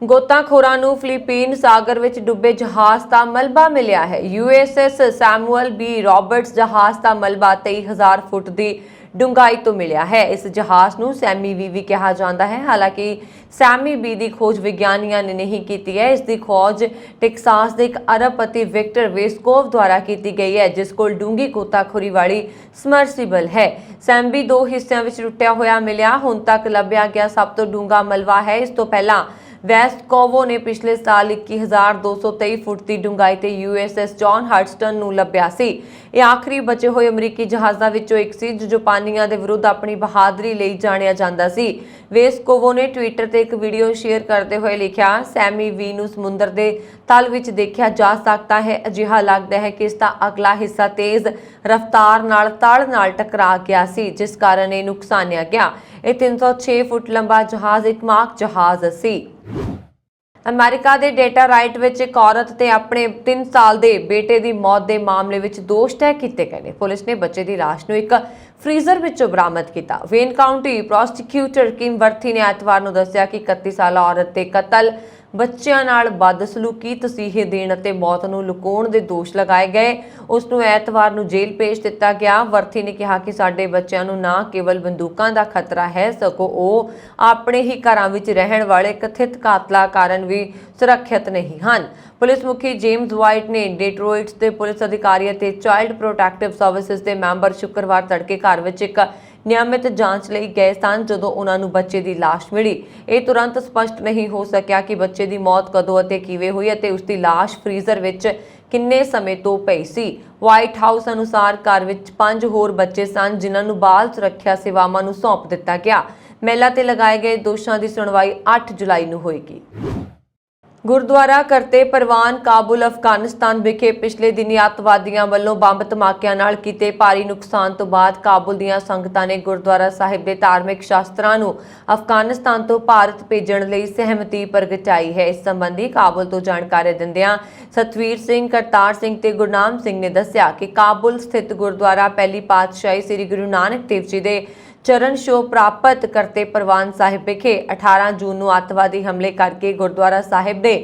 Speaker 1: ਗੋਤਾਖੋਰਾਂ ਨੂੰ ਫਿਲੀਪੀਨ ਸਾਗਰ ਵਿੱਚ ਡੁੱਬੇ ਜਹਾਜ਼ ਦਾ ਮਲਬਾ ਮਿਲਿਆ ਹੈ। USS ਸੈਮੂਅਲ ਬੀ ਰਾਬਰਟਸ ਜਹਾਜ਼ ਦਾ ਮਲਬਾ 23,000 ਫੁੱਟ ਦੀ ਡੂੰਘਾਈ ਤੋਂ ਮਿਲਿਆ ਹੈ। ਇਸ ਜਹਾਜ਼ ਨੂੰ ਸੈਮੀ ਬੀ ਵੀ ਕਿਹਾ ਜਾਂਦਾ ਹੈ। ਹਾਲਾਂਕਿ ਸੈਮੀ ਬੀ ਦੀ ਖੋਜ ਵਿਗਿਆਨੀਆਂ ਨੇ ਨਹੀਂ ਕੀਤੀ ਹੈ। ਇਸ ਦੀ ਖੋਜ ਟੈਕਸਾਸ ਦੇ ਇੱਕ ਅਰਬਪਤੀ ਵਿਕਟਰ ਵੇਸਕੋਵ ਦੁਆਰਾ ਕੀਤੀ ਗਈ ਹੈ, ਜਿਸ ਕੋਲ ਡੂੰਘੀ ਗੋਤਾਖੋਰੀ ਵਾਲੀ ਸਮਰਸੀਬਲ ਹੈ। ਸੈਮਬੀ 2 ਹਿੱਸਿਆਂ ਵਿੱਚ ਟੁੱਟਿਆ ਹੋਇਆ ਮਿਲਿਆ ਹੁਣ ਤੱਕ ਲੱਭਿਆ ਗਿਆ ਸਭ ਤੋਂ ਡੂੰਘਾ ਮਲਬਾ ਹੈ। ਇਸ ਤੋਂ ਪਹਿਲਾਂ ਵੈਸਟਕੋਵੋ ਨੇ ਪਿਛਲੇ ਸਾਲ 21,223 ਫੁੱਟ ਦੀ ਡੂੰਘਾਈ ਤੇ USS ਜੌਨ ਹਡਸਟਨ ਨੂੰ ਲੱਭਿਆ ਸੀ। ਇਹ ਆਖਰੀ ਬਚੇ ਹੋਏ ਅਮਰੀਕੀ ਜਹਾਜ਼ਾਂ ਵਿੱਚੋਂ ਇੱਕ ਸੀ ਜੋ ਜਾਪਾਨੀਆਂ ਦੇ ਵਿਰੁੱਧ ਆਪਣੀ ਬਹਾਦਰੀ ਲਈ ਜਾਣਿਆ ਜਾਂਦਾ ਸੀ। ਵੇਸਕੋਵੋ ਨੇ ਟਵਿੱਟਰ ਤੇ ਇੱਕ ਵੀਡੀਓ ਸ਼ੇਅਰ ਕਰਦੇ ਹੋਏ ਲਿਖਿਆ, ਸੈਮੀ ਵੀ ਨੂੰ ਸਮੁੰਦਰ ਦੇ ਤਲ ਵਿੱਚ ਦੇਖਿਆ ਜਾ ਸਕਦਾ ਹੈ। ਅਜਿਹਾ ਲੱਗਦਾ ਹੈ ਕਿ ਇਸ ਦਾ ਅਗਲਾ ਹਿੱਸਾ ਤੇਜ਼ ਰਫ਼ਤਾਰ ਨਾਲ ਤਲ ਨਾਲ ਟਕਰਾ ਗਿਆ ਸੀ, ਜਿਸ ਕਾਰਨ ਇਹ ਨੁਕਸਾਨਿਆ ਗਿਆ। ਇਹ 306 ਫੁੱਟ ਲੰਬਾ ਜਹਾਜ਼ ਇੱਕ ਮਾਰਕ ਜਹਾਜ਼ ਸੀ। ਅਮਰੀਕਾ ਦੇ ਡੇਟਾ ਰਾਈਟ ਵਿੱਚ ਇੱਕ ਔਰਤ ਤੇ ਆਪਣੇ 3 ਸਾਲ ਦੇ ਬੇਟੇ ਦੀ ਮੌਤ ਦੇ ਮਾਮਲੇ ਵਿੱਚ ਦੋਸ਼ ਤੈਅ ਕੀਤੇ ਗਏ ਨੇ। ਪੁਲਿਸ ਨੇ ਬੱਚੇ ਦੀ ਲਾਸ਼ ਨੂੰ ਇੱਕ ਫ੍ਰੀਜ਼ਰ ਵਿੱਚੋਂ ਬਰਾਮਦ ਕੀਤਾ। ਵੇਨ ਕਾਉਂਟੀ ਪ੍ਰੋਸੀਕਿਊਟਰ ਕਿਮ ਵਰਥੀ ਨੇ ਐਤਵਾਰ ਨੂੰ ਦੱਸਿਆ ਕਿ 31 ਸਾਲਾ ਔਰਤ ਤੇ ਕਤਲ, ਬੱਚਿਆਂ ਨਾਲ ਬਦਸਲੂਕੀ, ਤਸੀਹੇ ਦੇਣ ਅਤੇ ਮੌਤ ਨੂੰ ਲੁਕਾਉਣ ਦੇ ਦੋਸ਼ ਲਗਾਏ ਗਏ। ਉਸ ਨੂੰ ਐਤਵਾਰ ਨੂੰ ਜੇਲ੍ਹ ਭੇਜ ਦਿੱਤਾ ਗਿਆ। ਵਰਥੀ ਨੇ ਕਿਹਾ ਕਿ ਸਾਡੇ ਬੱਚਿਆਂ ਨੂੰ ਨਾ ਕੇਵਲ ਬੰਦੂਕਾਂ ਦਾ ਖਤਰਾ ਹੈ, ਸਗੋਂ ਉਹ ਆਪਣੇ ਹੀ ਘਰਾਂ ਵਿੱਚ ਰਹਿਣ ਵਾਲੇ ਕਥਿਤ ਕਾਤਲਾਂ ਕਾਰਨ ਵੀ ਸੁਰੱਖਿਅਤ ਨਹੀਂ ਹਨ। ਪੁਲਿਸ ਮੁਖੀ ਜੇਮਸ ਵਾਈਟ ਨੇ ਡੈਟਰੋਇਟ ਦੇ ਪੁਲਿਸ ਅਧਿਕਾਰੀ ਅਤੇ ਚਾਈਲਡ ਪ੍ਰੋਟੈਕਟਿਵ ਸਰਵਿਸਿਜ਼ ਦੇ ਮੈਂਬਰ ਸ਼ੁੱਕਰਵਾਰ ਤੜਕੇ ਘਰ ਵਿੱਚ ਇੱਕ ਨਿਯਮਿਤ ਜਾਂਚ ਲਈ ਗਏ ਸਨ ਜਦੋਂ ਉਹਨਾਂ ਨੂੰ ਬੱਚੇ ਦੀ ਲਾਸ਼ ਮਿਲੀ। ਇਹ ਤੁਰੰਤ ਸਪਸ਼ਟ ਨਹੀਂ ਹੋ ਸਕਿਆ ਕਿ ਬੱਚੇ ਦੀ ਮੌਤ ਕਦੋਂ ਅਤੇ ਕਿਵੇਂ ਹੋਈ ਅਤੇ ਉਸ ਦੀ ਲਾਸ਼ ਫ੍ਰੀਜ਼ਰ ਵਿੱਚ ਕਿੰਨੇ ਸਮੇਂ ਤੋਂ ਪਈ ਸੀ। ਵਾਈਟ ਹਾਊਸ ਅਨੁਸਾਰ ਘਰ ਵਿੱਚ 5 ਹੋਰ ਬੱਚੇ ਸਨ ਜਿਨ੍ਹਾਂ ਨੂੰ ਬਾਲ ਸੁਰੱਖਿਆ ਸੇਵਾਵਾਂ ਨੂੰ ਸੌਂਪ ਦਿੱਤਾ ਗਿਆ। ਮਹਿਲਾ ਤੇ ਲਗਾਏ ਗਏ ਦੋਸ਼ਾਂ ਦੀ ਸੁਣਵਾਈ 8 ਜੁਲਾਈ ਨੂੰ ਹੋਏਗੀ। ਗੁਰਦੁਆਰਾ ਕਰਤੇ ਪਰਵਾਨ ਕਾਬੁਲ ਅਫਗਾਨਿਸਤਾਨ ਵਿਖੇ ਪਿਛਲੇ ਦਿਨੀ ਅੱਤਵਾਦੀਆਂ ਵੱਲੋਂ ਬੰਬ ਧਮਾਕਿਆਂ ਨਾਲ ਕੀਤੇ ਭਾਰੀ ਨੁਕਸਾਨ ਤੋਂ ਬਾਅਦ ਕਾਬੁਲ ਦੀਆਂ ਸੰਗਤਾਂ ਨੇ ਗੁਰਦੁਆਰਾ ਸਾਹਿਬ ਦੇ ਧਾਰਮਿਕ ਸ਼ਾਸਤਰਾਂ ਨੂੰ ਅਫਗਾਨਿਸਤਾਨ ਤੋਂ ਭਾਰਤ ਭੇਜਣ ਲਈ ਸਹਿਮਤੀ ਪ੍ਰਗਟਾਈ ਹੈ। ਇਸ ਸੰਬੰਧੀ ਕਾਬੁਲ ਤੋਂ ਜਾਣਕਾਰੀ ਦਿੰਦਿਆਂ ਸਤਵੀਰ ਸਿੰਘ, ਕਰਤਾਰ ਸਿੰਘ ਤੇ ਗੁਰਨਾਮ ਸਿੰਘ ਨੇ ਦੱਸਿਆ ਕਿ ਕਾਬੁਲ ਸਥਿਤ ਗੁਰਦੁਆਰਾ ਪਹਿਲੀ ਪਾਤਸ਼ਾਹੀ ਸ੍ਰੀ ਗੁਰੂ ਨਾਨਕ ਦੇਵ ਜੀ ਦੇ ਚਰਨ ਛੋਹ ਪ੍ਰਾਪਤ ਕਰਤੇ ਪਰਵਾਨ ਸਾਹਿਬ ਵਿਖੇ 18 ਜੂਨ ਨੂੰ ਅੱਤਵਾਦੀ ਹਮਲੇ ਕਰਕੇ ਗੁਰਦੁਆਰਾ ਸਾਹਿਬ ਦੇ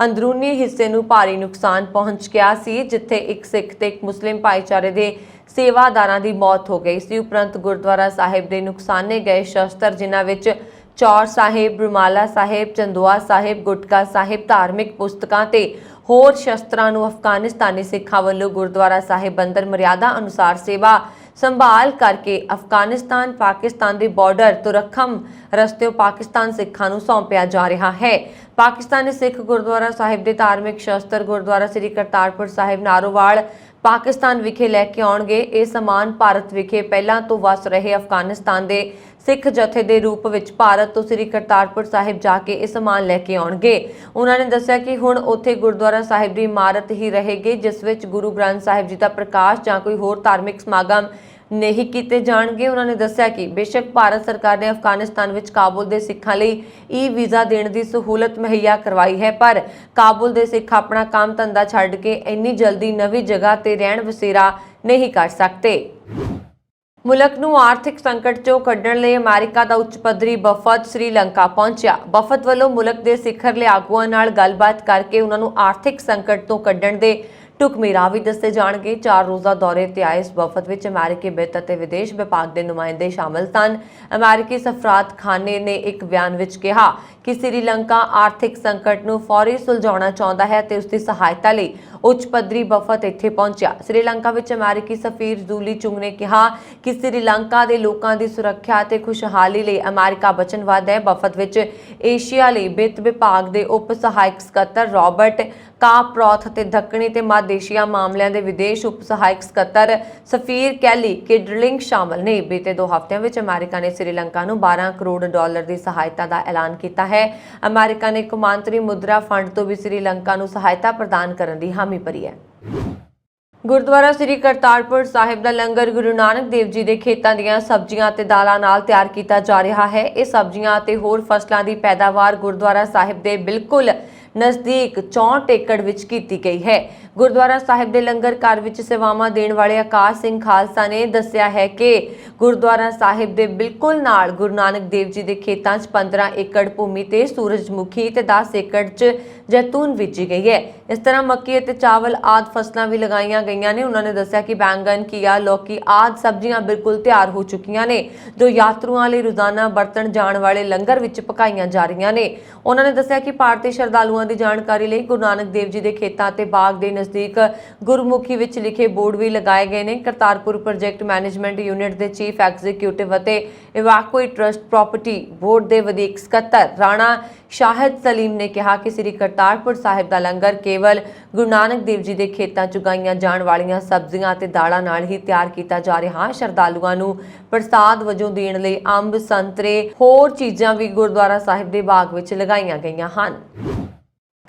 Speaker 1: ਅੰਦਰੂਨੀ ਹਿੱਸੇ ਨੂੰ ਭਾਰੀ ਨੁਕਸਾਨ ਪਹੁੰਚ ਗਿਆ ਸੀ, ਜਿੱਥੇ ਇੱਕ ਸਿੱਖ ਤੇ ਇੱਕ ਮੁਸਲਿਮ ਭਾਈਚਾਰੇ ਦੇ ਸੇਵਾਦਾਰਾਂ ਦੀ ਮੌਤ ਹੋ ਗਈ ਸੀ। ਉਪਰੰਤ ਗੁਰਦੁਆਰਾ ਸਾਹਿਬ ਦੇ ਨੁਕਸਾਨੇ ਗਏ ਸ਼ਸਤਰ, ਜਿਨ੍ਹਾਂ ਵਿੱਚ ਚੌਰ ਸਾਹਿਬ, ਰੁਮਾਲਾ ਸਾਹਿਬ, ਚੰਦੋਆ ਸਾਹਿਬ, ਗੁਟਕਾ ਸਾਹਿਬ, ਧਾਰਮਿਕ ਪੁਸਤਕਾਂ ਤੇ ਹੋਰ ਸ਼ਸਤਰਾਂ ਨੂੰ ਅਫਗਾਨਿਸਤਾਨੀ ਸਿੱਖਾਂ ਵੱਲੋਂ ਗੁਰਦੁਆਰਾ ਸਾਹਿਬ ਅੰਦਰ ਮਰਿਆਦਾ ਅਨੁਸਾਰ ਸੇਵਾ ਸੰਭਾਲ ਕਰਕੇ ਅਫਗਾਨਿਸਤਾਨ ਪਾਕਿਸਤਾਨ ਦੇ ਬਾਰਡਰ ਤੋਂ ਰੱਖਮ ਰਸਤਿਓਂ ਪਾਕਿਸਤਾਨ ਸਿੱਖਾਂ ਨੂੰ ਸੌਂਪਿਆ ਜਾ ਰਿਹਾ ਹੈ। ਪਾਕਿਸਤਾਨੀ ਸਿੱਖ ਗੁਰਦੁਆਰਾ ਸਾਹਿਬ ਦੇ ਧਾਰਮਿਕ ਸ਼ਸਤਰ ਗੁਰਦੁਆਰਾ ਸ੍ਰੀ ਕਰਤਾਰਪੁਰ ਸਾਹਿਬ ਨਾਰੋਵਾਲ ਪਾਕਿਸਤਾਨ ਵਿਖੇ ਲੈ ਕੇ ਆਉਣਗੇ। ਇਹ ਸਮਾਨ ਭਾਰਤ ਵਿਖੇ ਪਹਿਲਾਂ ਤੋਂ ਵਸ ਰਹੇ ਅਫਗਾਨਿਸਤਾਨ ਦੇ ਸਿੱਖ ਜਥੇ ਦੇ ਰੂਪ ਵਿੱਚ ਭਾਰਤ ਤੋਂ ਸ੍ਰੀ ਕਰਤਾਰਪੁਰ ਸਾਹਿਬ ਜਾ ਕੇ ਇਹ ਸਮਾਨ ਲੈ ਕੇ ਆਉਣਗੇ। ਉਹਨਾਂ ਨੇ ਦੱਸਿਆ ਕਿ ਹੁਣ ਉੱਥੇ ਗੁਰਦੁਆਰਾ ਸਾਹਿਬ ਦੀ ਇਮਾਰਤ ਹੀ ਰਹੇਗੀ, ਜਿਸ ਵਿੱਚ ਗੁਰੂ ਗ੍ਰੰਥ ਸਾਹਿਬ ਜੀ ਦਾ ਪ੍ਰਕਾਸ਼ ਜਾਂ ਕੋਈ ਹੋਰ ਧਾਰਮਿਕ ਸਮਾਗਮ ਨਹੀਂ ਕੀਤੇ ਜਾਣਗੇ। ਉਹਨਾਂ ਨੇ ਦੱਸਿਆ ਕਿ ਬੇਸ਼ੱਕ ਭਾਰਤ ਸਰਕਾਰ ਨੇ ਅਫਗਾਨਿਸਤਾਨ ਵਿੱਚ ਕਾਬੁਲ ਦੇ ਸਿੱਖਾਂ ਲਈ ਵੀਜ਼ਾ ਦੇਣ ਦੀ ਸਹੂਲਤ ਮੁਹੱਈਆ ਕਰਵਾਈ ਹੈ, ਪਰ ਕਾਬੁਲ ਦੇ ਸਿੱਖ ਆਪਣਾ ਕੰਮ ਧੰਦਾ ਛੱਡ ਕੇ ਇੰਨੀ ਜਲਦੀ ਨਵੀਂ ਜਗ੍ਹਾ ਤੇ ਰਹਿਣ ਬਸੇਰਾ ਨਹੀਂ ਕਰ ਸਕਦੇ। ਮੁਲਕ ਨੂੰ ਆਰਥਿਕ ਸੰਕਟ ਚੋਂ ਕੱਢਣ ਲਈ ਅਮਰੀਕਾ ਦਾ ਉੱਚ ਪੱਧਰੀ ਵਫਦ ਸ੍ਰੀਲੰਕਾ ਪਹੁੰਚਿਆ। ਵਫਦ ਵੱਲੋਂ ਮੁਲਕ ਦੇ ਸਿਖਰਲੇ ਆਗੂਆਂ ਨਾਲ ਗੱਲਬਾਤ ਕਰਕੇ ਉਹਨਾਂ ਨੂੰ ਆਰਥਿਕ ਸੰਕਟ ਤੋਂ ਕੱਢਣ ਦੇ ਢੁਕਵੇਂ ਰਾਹ ਵੀ ਦੱਸੇ ਜਾਣਗੇ। 4 ਰੋਜ਼ਾ ਦੌਰੇ ਤੇ ਆਏ ਇਸ ਵਫਦ ਵਿੱਚ ਅਮਰੀਕੀ ਵਿੱਤ ਅਤੇ ਵਿਦੇਸ਼ ਵਿਭਾਗ ਦੇ ਨੁਮਾਇੰਦੇ ਸ਼ਾਮਲ ਸਨ। ਅਮਰੀਕੀ ਸਫਾਰਤਖਾਨੇ ਨੇ ਇੱਕ ਬਿਆਨ ਵਿੱਚ ਕਿਹਾ ਕਿ ਸ੍ਰੀਲੰਕਾ ਆਰਥਿਕ ਸੰਕਟ ਨੂੰ ਫੌਰੀ ਸੁਲਝਾਉਣਾ ਚਾਹੁੰਦਾ ਹੈ ਤੇ ਉਸ ਦੀ ਸਹਾਇਤਾ ਲਈ ਉੱਚ ਪੱਧਰੀ ਵਫਦ ਇੱਥੇ ਪਹੁੰਚਿਆ। ਸ੍ਰੀਲੰਕਾ ਵਿੱਚ ਅਮਰੀਕੀ ਸਫੀਰ ਜੂਲੀ ਚੁੰਗ ਨੇ ਕਿਹਾ ਕਿ ਸ੍ਰੀਲੰਕਾ ਦੇ ਲੋਕਾਂ ਦੀ ਸੁਰੱਖਿਆ ਅਤੇ ਖੁਸ਼ਹਾਲੀ ਲਈ ਅਮਰੀਕਾ ਵਚਨਬੱਧ ਹੈ। ਵਫਦ ਵਿੱਚ ਏਸ਼ੀਆ ਲਈ ਵਿੱਤ ਵਿਭਾਗ ਦੇ ਉਪ ਸਹਾਇਕ ਸਕੱਤਰ ਰਾਬਰਟ ਕਾਪਰੋਥ ਅਤੇ ਦੱਖਣੀ ਤੇ ਮੱਧ ਏਸ਼ੀਆ ਮਾਮਲਿਆਂ ਦੇ ਵਿਦੇਸ਼ ਉਪ ਸਹਾਇਕ ਸਕੱਤਰ ਸਫੀਰ ਕੈਲੀ ਕਿਡਰਲਿੰਗ ਸ਼ਾਮਲ ਨੇ। ਬੀਤੇ 2 ਹਫ਼ਤਿਆਂ ਵਿੱਚ ਅਮਰੀਕਾ ਨੇ ਸ੍ਰੀਲੰਕਾ ਨੂੰ $12 ਕਰੋੜ ਦੀ ਸਹਾਇਤਾ ਦਾ ਐਲਾਨ ਕੀਤਾ ਹੈ। ਅਮਰੀਕਾ ਨੇ ਕੌਮਾਂਤਰੀ ਮੁਦਰਾ ਫੰਡ ਤੋਂ ਵੀ ਸ੍ਰੀਲੰਕਾ ਨੂੰ ਸਹਾਇਤਾ ਪ੍ਰਦਾਨ ਕਰਨ ਦੀ ਹਾਮੀ ਭਰੀ ਹੈ। ਗੁਰਦੁਆਰਾ ਸ੍ਰੀ ਕਰਤਾਰਪੁਰ ਸਾਹਿਬ ਦਾ ਲੰਗਰ ਗੁਰੂ ਨਾਨਕ ਦੇਵ ਜੀ ਦੇ ਖੇਤਾਂ ਦੀਆਂ ਸਬਜ਼ੀਆਂ ਅਤੇ ਦਾਲਾਂ ਨਾਲ ਤਿਆਰ ਕੀਤਾ ਜਾ ਰਿਹਾ ਹੈ। ਇਹ ਸਬਜ਼ੀਆਂ ਅਤੇ ਹੋਰ ਫਸਲਾਂ ਦੀ ਪੈਦਾਵਾਰ ਗੁਰਦੁਆਰਾ ਸਾਹਿਬ ਦੇ ਬਿਲਕੁਲ ਨਜ਼ਦੀਕ 64 ਏਕੜ ਵਿੱਚ ਕੀਤੀ ਗਈ ਹੈ। ਗੁਰਦੁਆਰਾ ਸਾਹਿਬ ਦੇ ਲੰਗਰ ਘਰ ਵਿੱਚ ਸੇਵਾਵਾਂ ਦੇਣ ਵਾਲੇ ਆਕਾਸ਼ ਸਿੰਘ ਖਾਲਸਾ ਨੇ ਦੱਸਿਆ ਹੈ ਕਿ ਗੁਰਦੁਆਰਾ ਸਾਹਿਬ ਦੇ ਬਿਲਕੁਲ ਨਾਲ ਗੁਰੂ ਨਾਨਕ ਦੇਵ ਜੀ ਦੇ ਖੇਤਾਂ 'ਚ 15 ਏਕੜ ਭੂਮੀ ਤੇ ਸੂਰਜਮੁਖੀ ਤੇ 10 ਏਕੜ 'ਚ ਜੈਤੂਨ ਬੀਜੀ ਗਈ ਹੈ। ਇਸ ਤਰ੍ਹਾਂ ਮੱਕੀ ਅਤੇ ਚਾਵਲ ਆਦਿ ਫਸਲਾਂ ਵੀ ਲਗਾਈਆਂ ਗਈਆਂ ਨੇ। ਉਹਨਾਂ ਨੇ ਦੱਸਿਆ ਕਿ ਬੈਂਗਨ, ਘੀਆ, ਲੌਕੀ ਆਦਿ ਸਬਜ਼ੀਆਂ ਬਿਲਕੁਲ ਤਿਆਰ ਹੋ ਚੁੱਕੀਆਂ ਨੇ ਜੋ ਯਾਤਰੂਆਂ ਲਈ ਰੋਜ਼ਾਨਾ ਵਰਤਣ ਜਾਣ ਵਾਲੇ ਲੰਗਰ ਵਿੱਚ ਪਕਾਈਆਂ ਜਾ ਰਹੀਆਂ ਨੇ। ਉਹਨਾਂ ਨੇ ਦੱਸਿਆ ਕਿ ਭਾਰਤੀ ਸ਼ਰਧਾਲੂਆਂ ਦੀ ਜਾਣਕਾਰੀ ਲਈ ਗੁਰੂ ਨਾਨਕ ਦੇਵ ਜੀ ਦੇ ਖੇਤਾਂ ਅਤੇ ਬਾਗ ਦੇ ਨਜ਼ਦੀਕ ਗੁਰਮੁਖੀ ਵਿੱਚ ਲਿਖੇ ਬੋਰਡ ਵੀ ਲਗਾਏ ਗਏ ਨੇ। ਕਰਤਾਰਪੁਰ ਪ੍ਰੋਜੈਕਟ ਮੈਨੇਜਮੈਂਟ ਯੂਨਿਟ ਦੇ ਚੀਫ ਐਗਜ਼ੀਕਿਊਟਿਵ ਅਤੇ ਇਵਾਕੂਏ ਟਰਸਟ ਪ੍ਰਾਪਰਟੀ ਬੋਰਡ ਦੇ ਵਧੀਕ ਸਕੱਤਰ ਰਾਣਾ ਸ਼ਾਹਿਦ ਸਲੀਮ ਨੇ ਕਿਹਾ ਕਿ ਸ੍ਰੀ ਕਰਤਾਰਪੁਰ ਸਾਹਿਬ ਦਾ ਲੰਗਰ ਕੇਵਲ ਗੁਰੂ ਨਾਨਕ ਦੇਵ ਜੀ ਦੇ ਖੇਤਾਂ 'ਚ ਉਗਾਈਆਂ ਜਾਣ ਵਾਲੀਆਂ ਸਬਜ਼ੀਆਂ ਅਤੇ ਦਾਲਾਂ ਨਾਲ ਹੀ ਤਿਆਰ ਕੀਤਾ ਜਾ ਰਿਹਾ ਹੈ। ਸ਼ਰਧਾਲੂਆਂ ਨੂੰ ਪ੍ਰਸਾਦ ਵਜੋਂ ਦੇਣ ਲਈ ਅੰਬ, ਸੰਤਰੇ, ਹੋਰ ਚੀਜ਼ਾਂ ਵੀ ਗੁਰਦੁਆਰਾ ਸਾਹਿਬ ਦੇ ਬਾਗ ਵਿੱਚ ਲਗਾਈਆਂ ਗਈਆਂ ਹਨ।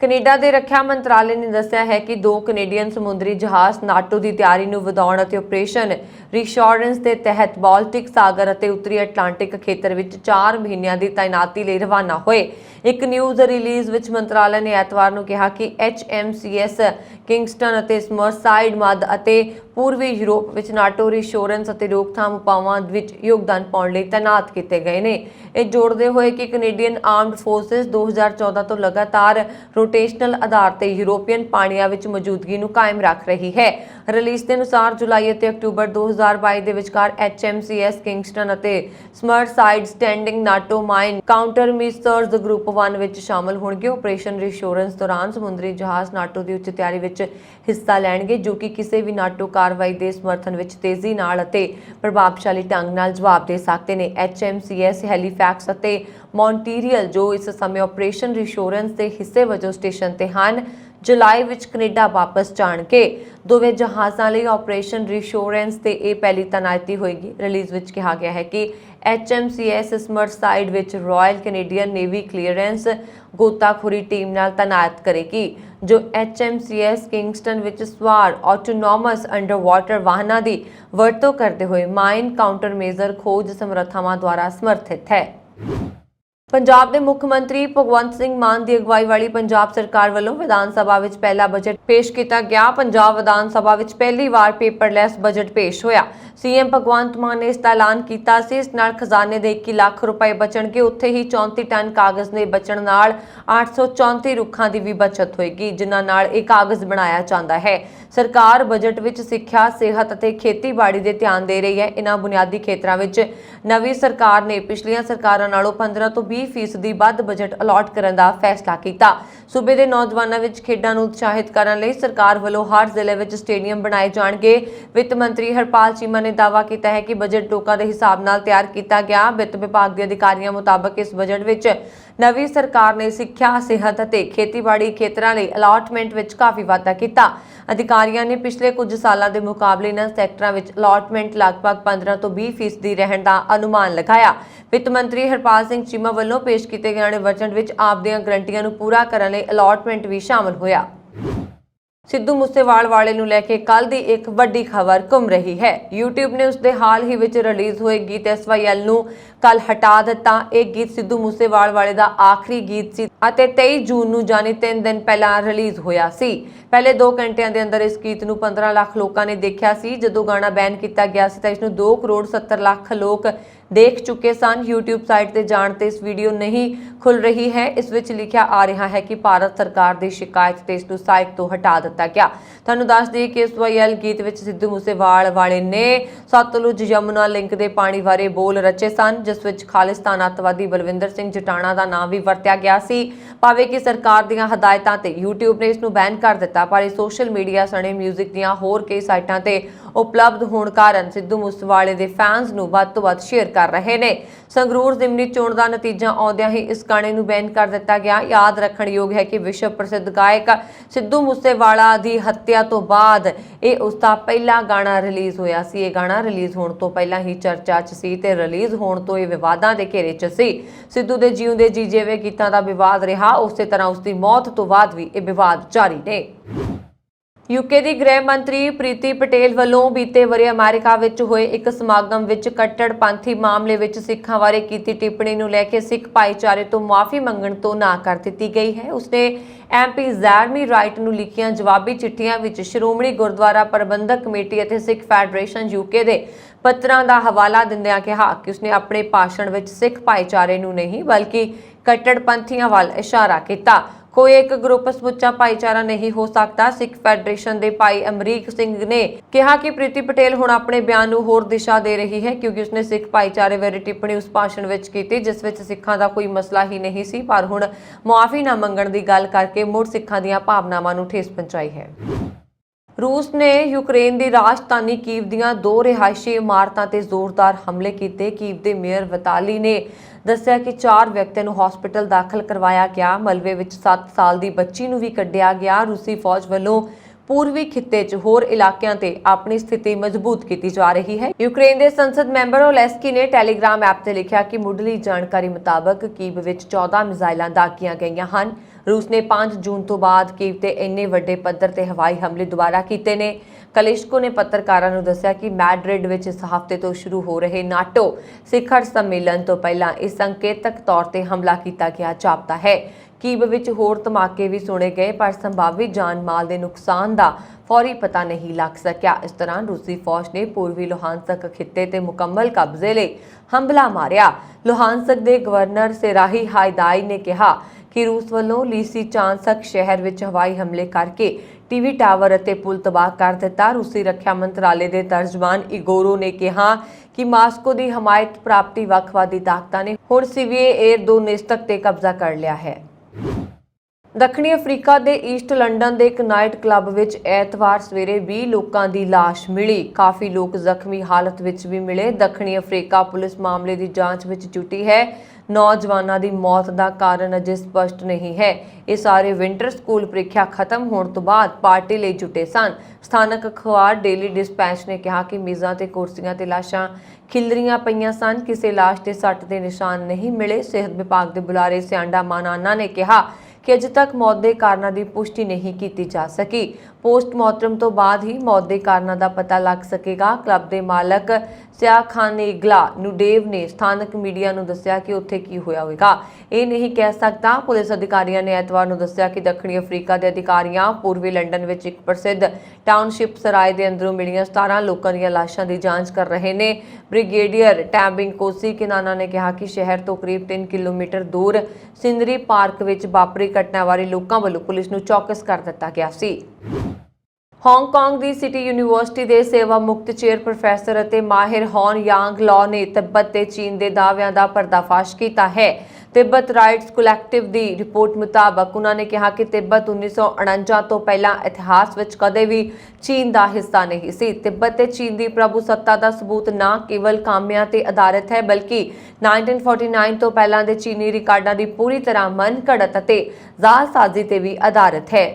Speaker 1: ਕੈਨੇਡਾ ਦੇ ਰੱਖਿਆ ਮੰਤਰਾਲੇ ਨੇ ਦੱਸਿਆ ਹੈ ਕਿ 2 ਕੈਨੇਡੀਅਨ ਸਮੁੰਦਰੀ ਜਹਾਜ਼ ਨਾਟੋ ਦੀ ਤਿਆਰੀ ਨੂੰ ਵਧਾਉਣ ਅਤੇ ਆਪਰੇਸ਼ਨ ਰੀਸ਼ੋਰੈਂਸ ਦੇ ਤਹਿਤ ਬਾਲਟਿਕ ਸਾਗਰ ਅਤੇ ਉੱਤਰੀ ਅਟਲਾਂਟਿਕ ਖੇਤਰ ਵਿੱਚ 4 ਮਹੀਨਿਆਂ ਦੀ ਤਾਇਨਾਤੀ ਲਈ ਰਵਾਨਾ ਹੋਏ। ਇੱਕ ਨਿਊਜ਼ ਰਿਲੀਜ਼ ਵਿੱਚ ਮੰਤਰਾਲੇ ਨੇ ਐਤਵਾਰ ਨੂੰ ਕਿਹਾ ਕਿ HMCS ਕਿੰਗਸਟਨ ਅਤੇ ਸਮਰਸਾਈਡ ਮੱਧ ਅਤੇ ਪੂਰਬੀ ਯੂਰਪ ਵਿੱਚ ਨਾਟੋ ਰੀਸ਼ੋਰੈਂਸ ਅਤੇ ਰੋਕਥਾਮ ਉਪਾਵਾਂ ਵਿੱਚ ਯੋਗਦਾਨ ਪਾਉਣ ਲਈ ਤਾਇਨਾਤ ਕੀਤੇ ਗਏ ਨੇ। ਇਹ ਜੋੜਦੇ ਹੋਏ ਕਿ ਕੈਨੇਡੀਅਨ ਆਰਮਡ ਫੋਰਸਿਸ 2014 ਤੋਂ ਲਗਾਤਾਰ ਰੋਟੇਸ਼ਨਲ ਆਧਾਰ ਤੇ ਯੂਰੋਪੀਅਨ ਪਾਣੀਆਂ ਵਿੱਚ ਮੌਜੂਦਗੀ ਨੂੰ ਕਾਇਮ ਰੱਖ ਰਹੀ ਹੈ। ਰਿਲੀਜ਼ ਦੇ ਅਨੁਸਾਰ ਜੁਲਾਈ ਅਤੇ ਅਕਤੂਬਰ 2022 ਦੇ ਵਿਚਕਾਰ HMCS ਕਿੰਗਸਟਨ ਅਤੇ ਸਮਰਸਾਈਡ ਸਟੈਂਡਿੰਗ ਨਾਟੋ ਮਾਈਨ ਕਾਊਂਟਰ ਮਿਸਰਸ ਗਰੁੱਪ 1 ਵਿੱਚ ਸ਼ਾਮਲ ਹੋਣਗੇ। ਆਪਰੇਸ਼ਨ ਰੀਸ਼ੋਰੈਂਸ ਦੌਰਾਨ ਸਮੁੰਦਰੀ ਜਹਾਜ਼ ਨਾਟੋ ਦੀ ਉੱਚ ਤਿਆਰੀ ਵਿੱਚ ਹਿੱਸਾ ਲੈਣਗੇ ਜੋ ਕਿ ਕਿਸੇ ਵੀ ਨਾਟੋ ਕਾਰਵਾਈ ਦੇ ਸਮਰਥਨ ਵਿੱਚ ਤੇਜ਼ੀ ਨਾਲ ਅਤੇ ਪ੍ਰਭਾਵਸ਼ਾਲੀ ਢੰਗ ਨਾਲ ਜਵਾਬ ਦੇ ਸਕਦੇ ਨੇ। HMCS ਹੈਲੀਫੈਕਸ ਅਤੇ ਮੌਂਟਰੀਅਲ ਜੋ ਇਸ ਸਮੇਂ ਆਪਰੇਸ਼ਨ ਰੀਸ਼ੋਰੈਂਸ ਦੇ ਹਿੱਸੇ ਵਜੋਂ ਸਟੇਸ਼ਨ ਤੇ ਹਨ, ਜੁਲਾਈ ਵਿੱਚ ਕੈਨੇਡਾ ਵਾਪਸ ਜਾਣਗੇ। ਦੋਵੇਂ ਜਹਾਜ਼ਾਂ ਲਈ ਆਪਰੇਸ਼ਨ ਰੀਸ਼ੋਰੈਂਸ ਤੇ ਇਹ ਪਹਿਲੀ ਤਾਇਨਾਤੀ ਹੋਏਗੀ। ਰਿਲੀਜ਼ ਵਿੱਚ ਕਿਹਾ ਗਿਆ ਹੈ ਕਿ HMCS ਸਮਰਸਾਈਡ ਵਿੱਚ ਰਾਇਲ ਕੈਨੇਡੀਅਨ ਨੇਵੀ ਕਲੀਅਰੈਂਸ ਗੋਤਾਖੋਰੀ ਟੀਮ ਨਾਲ ਤਾਇਨਾਤ ਕਰੇਗੀ ਜੋ HMCS ਕਿੰਗਸਟਨ ਵਿੱਚ ਸਵਾਰ ਆਟੋਨੋਮਸ ਅੰਡਰ ਵਾਟਰ ਵਾਹਨਾਂ ਦੀ ਵਰਤੋਂ ਕਰਦੇ ਹੋਏ ਮਾਈਨ ਕਾਊਂਟਰ ਮੇਜਰ ਖੋਜ ਸਮਰੱਥਾਵਾਂ ਦੁਆਰਾ ਸਮਰਥਿਤ ਹੈ। ਪੰਜਾਬ ਦੇ ਮੁੱਖ ਮੰਤਰੀ ਭਗਵੰਤ ਸਿੰਘ ਮਾਨ ਦੀ ਅਗਵਾਈ ਵਾਲੀ ਪੰਜਾਬ ਸਰਕਾਰ ਵੱਲੋਂ ਵਿਧਾਨ ਸਭਾ ਵਿੱਚ ਪਹਿਲਾ ਬਜਟ ਪੇਸ਼ ਕੀਤਾ ਗਿਆ। ਪੰਜਾਬ ਵਿਧਾਨ ਸਭਾ ਵਿੱਚ ਪਹਿਲੀ ਵਾਰ ਪੇਪਰਲੈਸ ਬਜਟ ਪੇਸ਼ ਹੋਇਆ। ਸੀਐਮ ਭਗਵੰਤ ਮਾਨ ਨੇ ਇਸ ਦਾ ਐਲਾਨ ਕੀਤਾ ਸੀ। ਇਸ ਨਾਲ ਖਜ਼ਾਨੇ ਦੇ 21 ਲੱਖ ਰੁਪਏ ਬਚਣਗੇ। ਉੱਥੇ ਹੀ 34 ਟਨ ਕਾਗਜ਼ ਦੇ ਬਚਣ ਨਾਲ 834 ਰੁੱਖਾਂ ਦੀ ਵੀ ਬਚਤ ਹੋਏਗੀ ਜਿਨ੍ਹਾਂ ਨਾਲ ਇਹ ਕਾਗਜ਼ ਬਣਾਇਆ ਜਾਂਦਾ ਹੈ। ਸਰਕਾਰ ਬਜਟ ਵਿੱਚ ਸਿੱਖਿਆ, ਸਿਹਤ ਅਤੇ ਖੇਤੀਬਾੜੀ ਦੇ ਧਿਆਨ ਦੇ ਰਹੀ ਹੈ। ਇਹਨਾਂ ਬੁਨਿਆਦੀ ਖੇਤਰਾਂ ਵਿੱਚ ਨਵੀਂ ਸਰਕਾਰ ਨੇ ਪਿਛਲੀਆਂ ਸਰਕਾਰਾਂ ਨਾਲੋਂ 15 ਤੋਂ 20% ਵੱਧ ਬਜਟ ਅਲਾਟ ਕਰਨ ਦਾ ਫੈਸਲਾ ਕੀਤਾ। ਸੂਬੇ ਦੇ ਨੌਜਵਾਨਾਂ ਵਿੱਚ ਖੇਡਾਂ ਨੂੰ ਉਤਸ਼ਾਹਿਤ ਕਰਨ ਲਈ ਸਰਕਾਰ ਵੱਲੋਂ ਹਰ ਜ਼ਿਲ੍ਹੇ ਵਿੱਚ ਸਟੇਡੀਅਮ ਬਣਾਏ ਜਾਣਗੇ। ਵਿੱਤ ਮੰਤਰੀ ਹਰਪਾਲ ਚੀਮਾ ਨੇ ਦਾਅਵਾ ਕੀਤਾ ਹੈ ਕਿ ਬਜਟ ਲੋਕਾਂ ਦੇ ਹਿਸਾਬ ਨਾਲ ਤਿਆਰ ਕੀਤਾ ਗਿਆ। ਵਿੱਤ ਵਿਭਾਗ ਦੇ ਅਧਿਕਾਰੀਆਂ ਮੁਤਾਬਕ ਇਸ ਬਜਟ ਵਿੱਚ ਨਵੀਂ ਸਰਕਾਰ ਨੇ ਸਿੱਖਿਆ, ਸਿਹਤ ਅਤੇ ਖੇਤੀਬਾੜੀ ਖੇਤਰਾਂ ਲਈ ਅਲਾਟਮੈਂਟ ਵਿੱਚ ਕਾਫੀ ਵਾਧਾ ਕੀਤਾ। ਅਧਿਕਾਰੀਆਂ ਨੇ ਪਿਛਲੇ ਕੁਝ ਸਾਲਾਂ ਦੇ ਮੁਕਾਬਲੇ ਇਹਨਾਂ ਸੈਕਟਰਾਂ ਵਿੱਚ ਅਲਾਟਮੈਂਟ ਲਗਭਗ 15 ਤੋਂ 20% ਰਹਿਣ ਦਾ ਅਨੁਮਾਨ ਲਗਾਇਆ। ਵਿੱਤ ਮੰਤਰੀ ਹਰਪਾਲ ਸਿੰਘ ਚੀਮਾ ਵੱਲੋਂ ਪੇਸ਼ ਕੀਤੇ ਗਏ ਬਜਟ ਵਿੱਚ ਆਪ ਦੀਆਂ ਗਰੰਟੀਆਂ ਨੂੰ ਪੂਰਾ ਕਰਨ ਲਈ ਅਲਾਟਮੈਂਟ ਵੀ ਸ਼ਾਮਲ ਹੋਇਆ। ਸਿੱਧੂ ਮੂਸੇਵਾਲ ਵਾਲੇ ਨੂੰ ਲੈ ਕੇ ਕੱਲ ਦੀ ਇੱਕ ਵੱਡੀ ਖਬਰ ਘੁੰਮ ਰਹੀ ਹੈ। YouTube ਨੇ ਉਸਦੇ ਹਾਲ ਹੀ ਵਿੱਚ ਰਿਲੀਜ਼ ਹੋਏ ਗੀਤ SYL ਨੂੰ ਕੱਲ ਹਟਾ ਦਿੱਤਾ। ਇਹ ਗੀਤ ਸਿੱਧੂ ਮੂਸੇਵਾਲ ਵਾਲੇ ਦਾ ਆਖਰੀ ਗੀਤ ਸੀ ਅਤੇ 23 ਜੂਨ ਨੂੰ ਯਾਨੀ 3 ਦਿਨ ਪਹਿਲਾਂ ਰਿਲੀਜ਼ ਹੋਇਆ ਸੀ। ਪਹਿਲੇ 2 ਘੰਟਿਆਂ ਦੇ ਅੰਦਰ ਇਸ ਗੀਤ ਨੂੰ 15 ਲੱਖ ਲੋਕਾਂ ਨੇ ਦੇਖਿਆ ਸੀ। ਜਦੋਂ ਗਾਣਾ ਬੈਨ ਕੀਤਾ ਗਿਆ ਸੀ ਤਾਂ ਇਸ ਨੂੰ 2 ਕਰੋੜ 70 ਲੱਖ ਲੋਕ देख चुके सन। YouTube साइट ਤੇ ਜਾਣ ਤੇ ਇਸ ਵੀਡੀਓ नहीं खुल रही है। इस ਵਿੱਚ ਲਿਖਿਆ आ रहा है कि भारत सरकार ਦੀ शिकायत ਤੇ ਇਸ ਨੂੰ ਸਾਈਟ ਤੋਂ ਹਟਾ ਦਿੱਤਾ ਗਿਆ। ਤੁਹਾਨੂੰ ਦੱਸ ਦਈਏ ਕਿ SYL ਗੀਤ ਵਿੱਚ ਸਿੱਧੂ ਮੂਸੇਵਾਲ ਵਾਲੇ ਨੇ ਸਤਲੁਜ ਯਮੁਨਾ ਲਿੰਕ ਦੇ ਪਾਣੀ ਬਾਰੇ ਬੋਲ ਰਚੇ ਸਨ, ਜਿਸ ਵਿੱਚ ਖਾਲਿਸਤਾਨ ਅੱਤਵਾਦੀ ਬਲਵਿੰਦਰ ਸਿੰਘ ਜਟਾਣਾ ਦਾ ਨਾਮ ਵੀ ਵਰਤਿਆ ਗਿਆ ਸੀ। ਭਾਵੇਂ ਕਿ ਸਰਕਾਰ ਦੀਆਂ ਹਦਾਇਤਾਂ ਤੇ YouTube ਨੇ ਇਸ ਨੂੰ ਬੈਨ ਕਰ ਦਿੱਤਾ, ਪਰ ਇਹ ਸੋਸ਼ਲ ਮੀਡੀਆ ਸਣੇ ਮਿਊਜ਼ਿਕ ਦੀਆਂ ਹੋਰ ਕਈ ਸਾਈਟਾਂ ਤੇ ਉਪਲਬਧ ਹੋਣ ਕਾਰਨ ਸਿੱਧੂ ਮੂਸੇਵਾਲੇ ਦੇ ਫੈਨਸ ਨੂੰ ਵੱਧ ਤੋਂ ਵੱਧ ਸ਼ੇਅਰ ਕਰ ਰਹੇ ਨੇ। ਸੰਗਰੂਰ ਜ਼ਿਮਨੀ ਚੋਣ ਦਾ ਨਤੀਜਾ ਆਉਂਦਿਆਂ ਹੀ ਇਸ ਗਾਣੇ ਨੂੰ ਬੈਨ ਕਰ ਦਿੱਤਾ ਗਿਆ। ਯਾਦ ਰੱਖਣਯੋਗ ਹੈ ਕਿ ਵਿਸ਼ਵ ਪ੍ਰਸਿੱਧ ਗਾਇਕ ਸਿੱਧੂ ਮੂਸੇਵਾਲਾ ਦੀ ਹੱਤਿਆ ਤੋਂ ਬਾਅਦ ਇਹ ਉਸ ਦਾ ਪਹਿਲਾ ਗਾਣਾ ਰਿਲੀਜ਼ ਹੋਇਆ ਸੀ। ਇਹ ਗਾਣਾ ਰਿਲੀਜ਼ ਹੋਣ ਤੋਂ ਪਹਿਲਾਂ ਹੀ ਚਰਚਾ 'ਚ ਸੀ ਤੇ ਰਿਲੀਜ਼ ਹੋਣ ਤੋਂ ਇਹ ਵਿਵਾਦਾਂ ਦੇ ਘੇਰੇ 'ਚ ਸੀ। ਸਿੱਧੂ ਦੇ ਜਿਉਂਦੇ ਜੀ ਜਿਵੇਂ ਗੀਤਾਂ ਦਾ ਵਿਵਾਦ ਰਿਹਾ, ਉਸੇ ਤਰ੍ਹਾਂ ਉਸ ਦੀ ਮੌਤ ਤੋਂ ਬਾਅਦ ਵੀ ਇਹ ਵਿਵਾਦ ਜਾਰੀ ਨੇ। यूके ਦੀ ਗ੍ਰਹਿ ਮੰਤਰੀ ਪ੍ਰੀਤੀ ਪਟੇਲ ਵੱਲੋਂ ਬੀਤੇ ਵਰੇ ਅਮਰੀਕਾ ਵਿੱਚ ਹੋਏ ਇੱਕ ਸਮਾਗਮ ਵਿੱਚ ਕੱਟੜਪੰਥੀ ਮਾਮਲੇ ਵਿੱਚ ਸਿੱਖਾਂ ਬਾਰੇ ਕੀਤੀ ਟਿੱਪਣੀ ਨੂੰ ਲੈ ਕੇ ਸਿੱਖ ਭਾਈਚਾਰੇ ਤੋਂ ਮਾਫੀ ਮੰਗਣ ਤੋਂ ਨਾ ਕਰ ਦਿੱਤੀ ਗਈ ਹੈ। ਉਸਨੇ MP ਜ਼ੈਰਮੀ ਰਾਈਟ ਨੂੰ ਲਿਖੀਆਂ ਜਵਾਬੀ ਚਿੱਠੀਆਂ ਵਿੱਚ ਸ਼੍ਰੋਮਣੀ ਗੁਰਦੁਆਰਾ ਪ੍ਰਬੰਧਕ ਕਮੇਟੀ ਅਤੇ ਸਿੱਖ ਫੈਡਰੇਸ਼ਨ UK ਦੇ ਪੱਤਰਾਂ ਦਾ ਹਵਾਲਾ ਦਿੰਦਿਆਂ ਕਿਹਾ ਕਿ ਉਸਨੇ ਆਪਣੇ ਭਾਸ਼ਣ ਵਿੱਚ ਸਿੱਖ ਭਾਈਚਾਰੇ ਨੂੰ ਨਹੀਂ ਬਲਕਿ ਕੱਟੜਪੰਥੀਆਂ ਵੱਲ ਇਸ਼ਾਰਾ ਕੀਤਾ। कोई एक ग्रुप समुचा भाईचारा नहीं हो सकता। सिख फैडरेशन के भाई अमरीक सिंह ने कहा कि प्रीति पटेल हुण अपने बयान नूं होर दिशा दे रही है, क्योंकि उसने सिख भाईचारे बारे टिप्पणी उस भाषण विच कीती जिस विच सिखां दा कोई मसला ही नहीं सी, पर हुण मुआफी ना मंगण दी गल करके मुड़ सिखां दीआं भावनावां नूं ठेस पहुंचाई है। रूस ने यूक्रेन की राजधानी कीव दीआं 2 रिहायशी इमारतां ते जोरदार हमले कीते। कीव के मेयर वताली ने दस्सिया कि 4 व्यक्तियों को हॉस्पिटल दाखिल करवाया गया। मलबे विच 7 साल की बच्ची नूं भी कढ़िया गया। रूसी फौज वालों पूर्वी खिते च होर इलाकों ते अपनी स्थिति मजबूत की जा रही है। यूक्रेन के संसद मैंबर ओलेस्की ने टैलीग्राम ऐप से लिखा कि मुढ़ली जानकारी मुताबक कीव विच 14 मिसाइलां दागियां गईयां हन। रूस ने 5 जून तो बाद कीव ते इन्ने वड्डे पद्धर ते हवाई हमले दोबारा कीते ने। कलिश्को ने पत्रकारां नूं दस्सिया कि मैड्रिड विच इस हफ्ते तो शुरू हो रहे नाटो शिखर सम्मेलन तो पहलां इस संकेतक तौर ते हमला किया गया जापदा है। कीव विच होर धमाके भी सुने गए, पर संभावी जान माल के नुकसान का फौरी पता नहीं लग सकिया। इस दौरान रूसी फौज ने पूर्वी लुहानसक खिते ते मुकम्मल कब्जे लई हमला मारिया। लुहानसक के गवर्नर सेराही हायदाई ने कहा कि रूस वालों लीसीचांसक शहर विच हवाई हमले करके टीवी टावर और पुल तबाह कर दिता। रूसी रक्षा मंत्रालय के तर्जमान इगोरो ने कहा कि मास्को की हमायत प्राप्ति वखवादी ताकतां ने हुण सीवीए एयर 2 निस्तक ते कब्जा कर लिया है। दक्षिणी अफ्रीका के ईस्ट लंडन के एक नाइट क्लब विच ऐतवार सवेरे 20 लोगों की लाश मिली। काफ़ी लोग जख्मी हालत विच भी मिले। दक्षिणी अफ्रीका पुलिस मामले की जांच विच जुटी है। नौजवानों की मौत का कारण अजे स्पष्ट नहीं है। ये सारे विंटर स्कूल प्रीख्या खत्म होने तो बाद पार्टी ले जुटे सन। स्थानक अखबार डेली डिस्पैच ने कहा कि मेज़ां ते कुर्सियां ते लाशां खिलरियां पईयां सन। किसी लाश के सट के निशान नहीं मिले। सेहत विभाग के बुलारे सियांडा मानाना ने कहा कि अजे तक मौत के कारणों की पुष्टि नहीं की जा सकी। पोस्टमार्टम तो बाद ही मौत के कारणों का पता लग सकेगा। क्लब के मालक सियाखानेगला नुडेव ने स्थानक मीडिया को दस्सिया कि उत्थे की होया होगा ये नहीं कह सकता। पुलिस अधिकारियों ने एतवार को दस्सिया कि दक्षिणी अफ्रीका के अधिकारियों पूर्वी लंडन में एक प्रसिद्ध टाउनशिप सराय के अंदरों मिलियां 17 लोगों दी लाशां की जांच कर रहे हैं। ब्रिगेडियर टैबिंग कोसी किनाना ने कहा कि शहर तो करीब 3 किलोमीटर दूर सिंदरी पार्क में वापरी घटना बारे लोगों वालों पुलिस नूं चौकस कर दिता गया सी। हांगकांग की सिटी यूनीवर्सिटी के सेवा मुक्त चेयर प्रोफैसर और माहिर हॉन यांग लॉ ने तिब्बत ते चीन के दाव्यां का पर्दाफाश किया है। तिब्बत राइट्स कलैक्टिव की रिपोर्ट मुताबक उन्होंने कहा कि तिब्बत 1949 तो पहला इतिहास विच कदे भी चीन का हिस्सा नहीं सी। तिब्बत ते चीन की प्रभुसत्ता का सबूत न केवल कामियां ते आधारित है, बल्कि 1949 तो पहला के चीनी रिकार्डां की पूरी तरह मन घड़त अते जालसाजी ते भी आधारित है।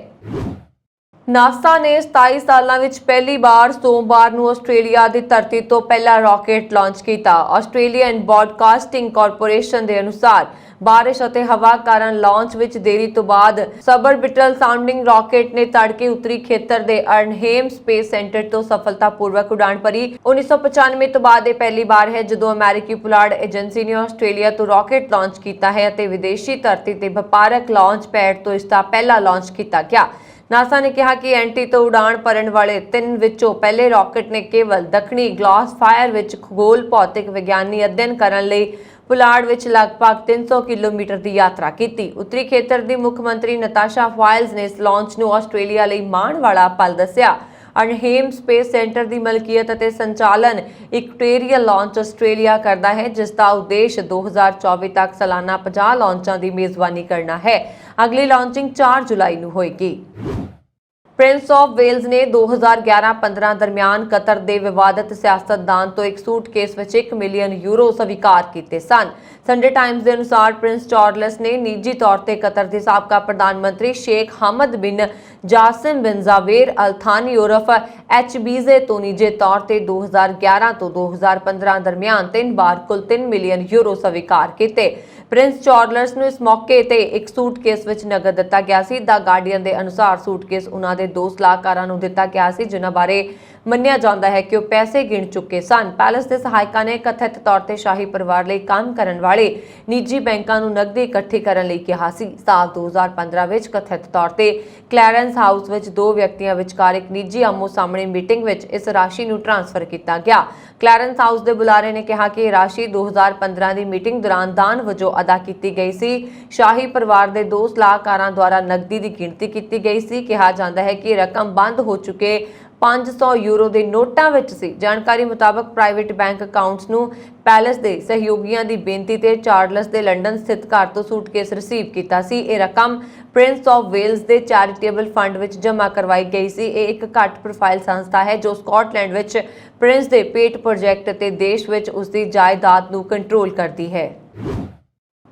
Speaker 1: नासा ने 27 सालों में पहली बार सोमवार को आस्ट्रेलिया की धरती तो पहला रॉकेट लॉन्च किया। आस्ट्रेलियन ब्रॉडकास्टिंग कॉरपोरेशन के अनुसार बारिश और हवा कारण लॉन्च विच देरी तो बाद सबरबिटल साउंडिंग रॉकेट ने तड़के उत्तरी खेतर के अर्नहेम स्पेस सेंटर तो सफलतापूर्वक उड़ान भरी। 1995 तो बाद पहली बार है जदों अमेरिकी पुलाड़ एजेंसी ने आस्ट्रेलिया तो रॉकेट लॉन्च किया है। विदेशी धरती ते व्यापारक लॉन्च पैड तो इसका पहला लॉन्च किया गया। ਨਾਸਾ ਨੇ ਕਿਹਾ ਕਿ ਐਂਟੀ ਤੋਂ ਉਡਾਣ ਭਰਨ ਵਾਲੇ 3 ਵਿੱਚੋਂ ਪਹਿਲੇ ਰਾਕਟ ਨੇ ਕੇਵਲ ਦੱਖਣੀ ਗਲੌਸ ਫਾਇਰ ਵਿੱਚ ਖਗੋਲ ਭੌਤਿਕ ਵਿਗਿਆਨੀ ਅਧਿਐਨ ਕਰਨ ਲਈ ਪੁਲਾੜ ਵਿੱਚ ਲਗਭਗ 300 ਕਿਲੋਮੀਟਰ ਦੀ ਯਾਤਰਾ ਕੀਤੀ। ਉੱਤਰੀ ਖੇਤਰ ਦੀ ਮੁੱਖ ਮੰਤਰੀ ਨਤਾਸ਼ਾ ਫਾਇਲਜ਼ ਨੇ ਇਸ ਲਾਂਚ ਨੂੰ ਆਸਟ੍ਰੇਲੀਆ ਲਈ ਮਾਣ ਵਾਲਾ ਪਲ ਦੱਸਿਆ। ਅਨਹੇਮ ਸਪੇਸ ਸੈਂਟਰ ਦੀ ਮਲਕੀਅਤ ਅਤੇ ਸੰਚਾਲਨ ਇਕੁਟੇਰੀਅਲ ਲਾਂਚ ਆਸਟ੍ਰੇਲੀਆ ਕਰਦਾ ਹੈ, ਜਿਸ ਦਾ ਉਦੇਸ਼ 2024 ਤੱਕ ਸਾਲਾਨਾ 50 ਲਾਂਚਾਂ ਦੀ ਮੇਜ਼ਬਾਨੀ ਕਰਨਾ ਹੈ। ਅਗਲੀ ਲਾਂਚਿੰਗ 4 ਜੁਲਾਈ ਨੂੰ ਹੋਏਗੀ। ਪ੍ਰਿੰਸ ਆਫ ਵੇਲਜ਼ ਨੇ 2011-15 ਦਰਮਿਆਨ ਕਤਰ ਦੇ ਵਿਵਾਦਤ ਸਿਆਸਤਦਾਨ ਤੋਂ ਇੱਕ ਸੂਟਕੇਸ ਵਿੱਚ 1 ਮਿਲੀਅਨ ਯੂਰੋ ਸਵੀਕਾਰ ਕੀਤੇ ਸਨ। ਸੰਡੇ ਟਾਈਮਜ਼ ਦੇ ਅਨੁਸਾਰ ਪ੍ਰਿੰਸ ਚਾਰਲਸ ਨੇ ਨਿੱਜੀ ਤੌਰ ਤੇ ਕਤਰ ਦੇ ਸਾਬਕਾ ਪ੍ਰਧਾਨ ਮੰਤਰੀ ਸ਼ੇਖ ਹਮਦ ਬਿਨ ਜਾਸਿਮ ਬਿਨ ਜ਼ਾਵੇਰ ਅਲ ਥਾਨੀ ਉਰਫ HBZ ਤੋਂ ਨਿੱਜੀ ਤੌਰ ਤੇ 2011 ਤੋਂ 2015 ਦਰਮਿਆਨ 3 ਵਾਰ ਕੁੱਲ 3 ਮਿਲੀਅਨ ਯੂਰੋ ਸਵੀਕਾਰ ਕੀਤੇ। ਪ੍ਰਿੰਸ ਚਾਰਲਸ ਨੂੰ ਇਸ ਮੌਕੇ ਤੇ ਇੱਕ ਸੂਟਕੇਸ ਵਿੱਚ ਨਗਦ ਦਿੱਤਾ ਗਿਆ ਸੀ। ਦਾ ਗਾਰਡੀਅਨ ਦੇ ਅਨੁਸਾਰ ਸੂਟਕੇਸ ਉਹਨਾਂ ਦੇ 2 ਸਲਾਹਕਾਰਾਂ ਨੂੰ ਦਿੱਤਾ ਗਿਆ ਸੀ, ਜਿਨ੍ਹਾਂ ਬਾਰੇ ਮੰਨਿਆ ਜਾਂਦਾ ਹੈ ਕਿ ਉਹ ਪੈਸੇ ਗਿਣ ਚੁੱਕੇ ਸਨ। ਪੈਲਸ ਦੇ ਸਹਾਇਕਾਂ ਨੇ ਕਥਿਤ ਤੌਰ ਤੇ ਸ਼ਾਹੀ ਪਰਿਵਾਰ ਲਈ ਕੰਮ ਕਰਨ ਵਾਲੇ ਨਿੱਜੀ ਬੈਂਕਾਂ ਨੂੰ ਨਕਦੀ ਇਕੱਠੀ ਕਰਨ ਲਈ ਕਿਹਾ ਸੀ। ਸਾਲ 2015 ਵਿੱਚ ਕਥਿਤ ਤੌਰ ਤੇ ਕਲੈਰੈਂਸ ਹਾਊਸ ਵਿੱਚ 2 ਵਿਅਕਤੀਆਂ ਵਿਚਕਾਰ ਇੱਕ ਨਿੱਜੀ ਆਮੋ-ਸਾਹਮਣੇ ਮੀਟਿੰਗ ਵਿੱਚ ਇਸ ਰਾਸ਼ੀ ਨੂੰ ਟ੍ਰਾਂਸਫਰ ਕੀਤਾ ਗਿਆ। ਕਲੈਰੈਂਸ ਹਾਊਸ ਦੇ ਬੁਲਾਰੇ ਨੇ ਕਿਹਾ ਕਿ ਇਹ ਰਾਸ਼ੀ 2015 ਦੀ ਮੀਟਿੰਗ ਦੌਰਾਨ ਦਾਨ ਵਜੋਂ ਅਦਾ ਕੀਤੀ ਗਈ ਸੀ। ਸ਼ਾਹੀ ਪਰਿਵਾਰ ਦੇ 2 ਸਲਾਹਕਾਰਾਂ ਦੁਆਰਾ ਨਕਦੀ ਦੀ ਗਿਣਤੀ ਕੀਤੀ ਗਈ ਸੀ। ਕਿਹਾ ਜਾਂਦਾ ਹੈ ਕਿ ਇਹ ਰਕਮ ਬੰਦ ਹੋ ਚੁੱਕੇ 500 ਯੂਰੋ ਦੇ ਨੋਟਾਂ ਵਿੱਚ ਸੀ। ਜਾਣਕਾਰੀ ਮੁਤਾਬਕ ਪ੍ਰਾਈਵੇਟ ਬੈਂਕ ਅਕਾਊਂਟਸ ਨੂੰ ਪੈਲਸ ਦੇ ਸਹਿਯੋਗੀਆਂ ਦੀ ਬੇਨਤੀ ਤੇ ਚਾਰਲਸ ਦੇ ਲੰਡਨ ਸਥਿਤ ਘਰ ਤੋਂ ਸੂਟਕੇਸ ਰਿਸੀਵ ਕੀਤਾ ਸੀ। ਇਹ ਰਕਮ ਪ੍ਰਿੰਸ ਆਫ ਵੇਲਜ਼ ਦੇ ਚੈਰੀਟੇਬਲ ਫੰਡ ਵਿੱਚ ਜਮ੍ਹਾਂ ਕਰਵਾਈ ਗਈ ਸੀ। ਇਹ ਇੱਕ ਘੱਟ ਪ੍ਰੋਫਾਈਲ ਸੰਸਥਾ ਹੈ ਜੋ ਸਕਾਟਲੈਂਡ ਵਿੱਚ ਪ੍ਰਿੰਸ ਦੇ ਪੇਟ ਪ੍ਰੋਜੈਕਟ ਅਤੇ ਦੇਸ਼ ਵਿੱਚ ਉਸ ਦੀ ਜਾਇਦਾਦ ਨੂੰ ਕੰਟਰੋਲ ਕਰਦੀ ਹੈ।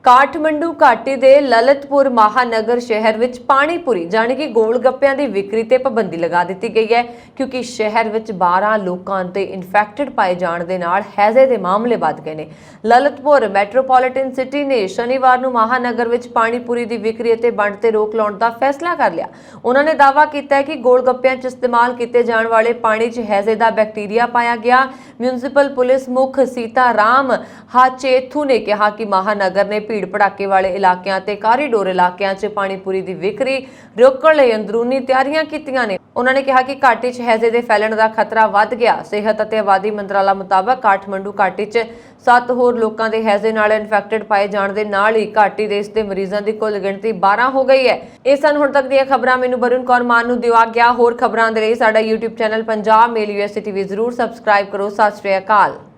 Speaker 1: ਕਾਠਮੰਡੂ ਘਾਟੀ ਦੇ ਲਲਿਤਪੁਰ ਮਹਾਨਗਰ ਸ਼ਹਿਰ ਵਿੱਚ ਪਾਣੀਪੁਰੀ ਜਾਣੀ ਕਿ ਗੋਲ ਗੱਪਿਆਂ ਦੀ ਵਿਕਰੀ ਤੇ ਪਾਬੰਦੀ ਲਗਾ ਦਿੱਤੀ ਗਈ ਹੈ, ਕਿਉਂਕਿ ਸ਼ਹਿਰ ਵਿੱਚ 12 ਲੋਕਾਂ ਤੇ ਇਨਫੈਕਟਡ ਪਾਏ ਜਾਣ ਦੇ ਨਾਲ ਹੈਜ਼ੇ ਦੇ ਮਾਮਲੇ ਵੱਧ ਗਏ ਨੇ। ਲਲਿਤਪੁਰ ਮੈਟਰੋਪੋਲੀਟਨ ਸਿਟੀ ਨੇ ਸ਼ਨੀਵਾਰ ਨੂੰ ਮਹਾਨਗਰ ਵਿੱਚ ਪਾਣੀਪੁਰੀ ਦੀ ਵਿਕਰੀ ਅਤੇ ਵੰਡ ਤੇ ਰੋਕ ਲਾਉਣ ਦਾ ਫੈਸਲਾ ਕਰ ਲਿਆ। ਉਹਨਾਂ ਨੇ ਦਾਅਵਾ ਕੀਤਾ ਹੈ ਕਿ ਗੋਲ ਗੱਪਿਆਂ 'ਚ ਇਸਤੇਮਾਲ ਕੀਤੇ ਜਾਣ ਵਾਲੇ ਪਾਣੀ 'ਚ ਹੈਜ਼ੇ ਦਾ ਬੈਕਟੀਰੀਆ ਪਾਇਆ ਗਿਆ। ਮਿਊਨਿਸਪਲ ਪੁਲਿਸ ਮੁਖ ਸੀਤਾ ਰਾਮ ਹਾਚੇਥੂ ਨੇ ਕਿਹਾ ਕਿ ਮਹਾਨਗਰ ਨੇ ਭੀੜ ਭੜਾਕੇ ਵਾਲੇ ਇਲਾਕਿਆਂ ਤੇ ਕਾਰੀਡੋਰ ਇਲਾਕਿਆਂ 'ਚ ਪਾਣੀਪੁਰੀ ਦੀ ਵਿਕਰੀ ਰੋਕਣ ਲਈ ਅੰਦਰੂਨੀ ਤਿਆਰੀਆਂ ਕੀਤੀਆਂ ਨੇ। ਉਹਨਾਂ ਨੇ ਕਿਹਾ ਕਿ ਘਾਟੀ 'ਚ ਹੈਜ਼ੇ ਦੇ ਫੈਲਣ ਦਾ ਖਤਰਾ ਵੱਧ ਗਿਆ। ਸਿਹਤ ਅਤੇ ਆਬਾਦੀ ਮੰਤਰਾਲਾ ਮੁਤਾਬਕ ਕਾਠਮੰਡੂ ਘਾਟੀ 'ਚ 7 ਹੋਰ ਲੋਕਾਂ ਦੇ ਹੈਜ਼ੇ ਨਾਲ ਇਨਫੈਕਟਡ ਪਾਏ ਜਾਣ ਦੇ ਨਾਲ ਹੀ ਘਾਟੀ ਦੇ ਇਸ ਦੇ ਮਰੀਜ਼ਾਂ ਦੀ ਕੁੱਲ ਗਿਣਤੀ 12 ਹੋ ਗਈ ਹੈ। ਇਹ ਸਨ ਹੁਣ ਤੱਕ ਦੀਆਂ ਖਬਰਾਂ। ਮੈਨੂੰ ਵਰੁਣ ਕੌਰ ਮਾਨ ਨੂੰ ਦਿਓ ਆਗਿਆ। ਹੋਰ ਖਬਰਾਂ ਦੇ ਲਈ ਸਾਡਾ YouTube ਚੈਨਲ ਪੰਜਾਬ ਮੇਲ USA TV ਜ਼ਰੂਰ ਸਬਸਕ੍ਰਾਈਬ ਕਰੋ। ਸਤਿ ਸ਼੍ਰੀ ਅਕਾਲ।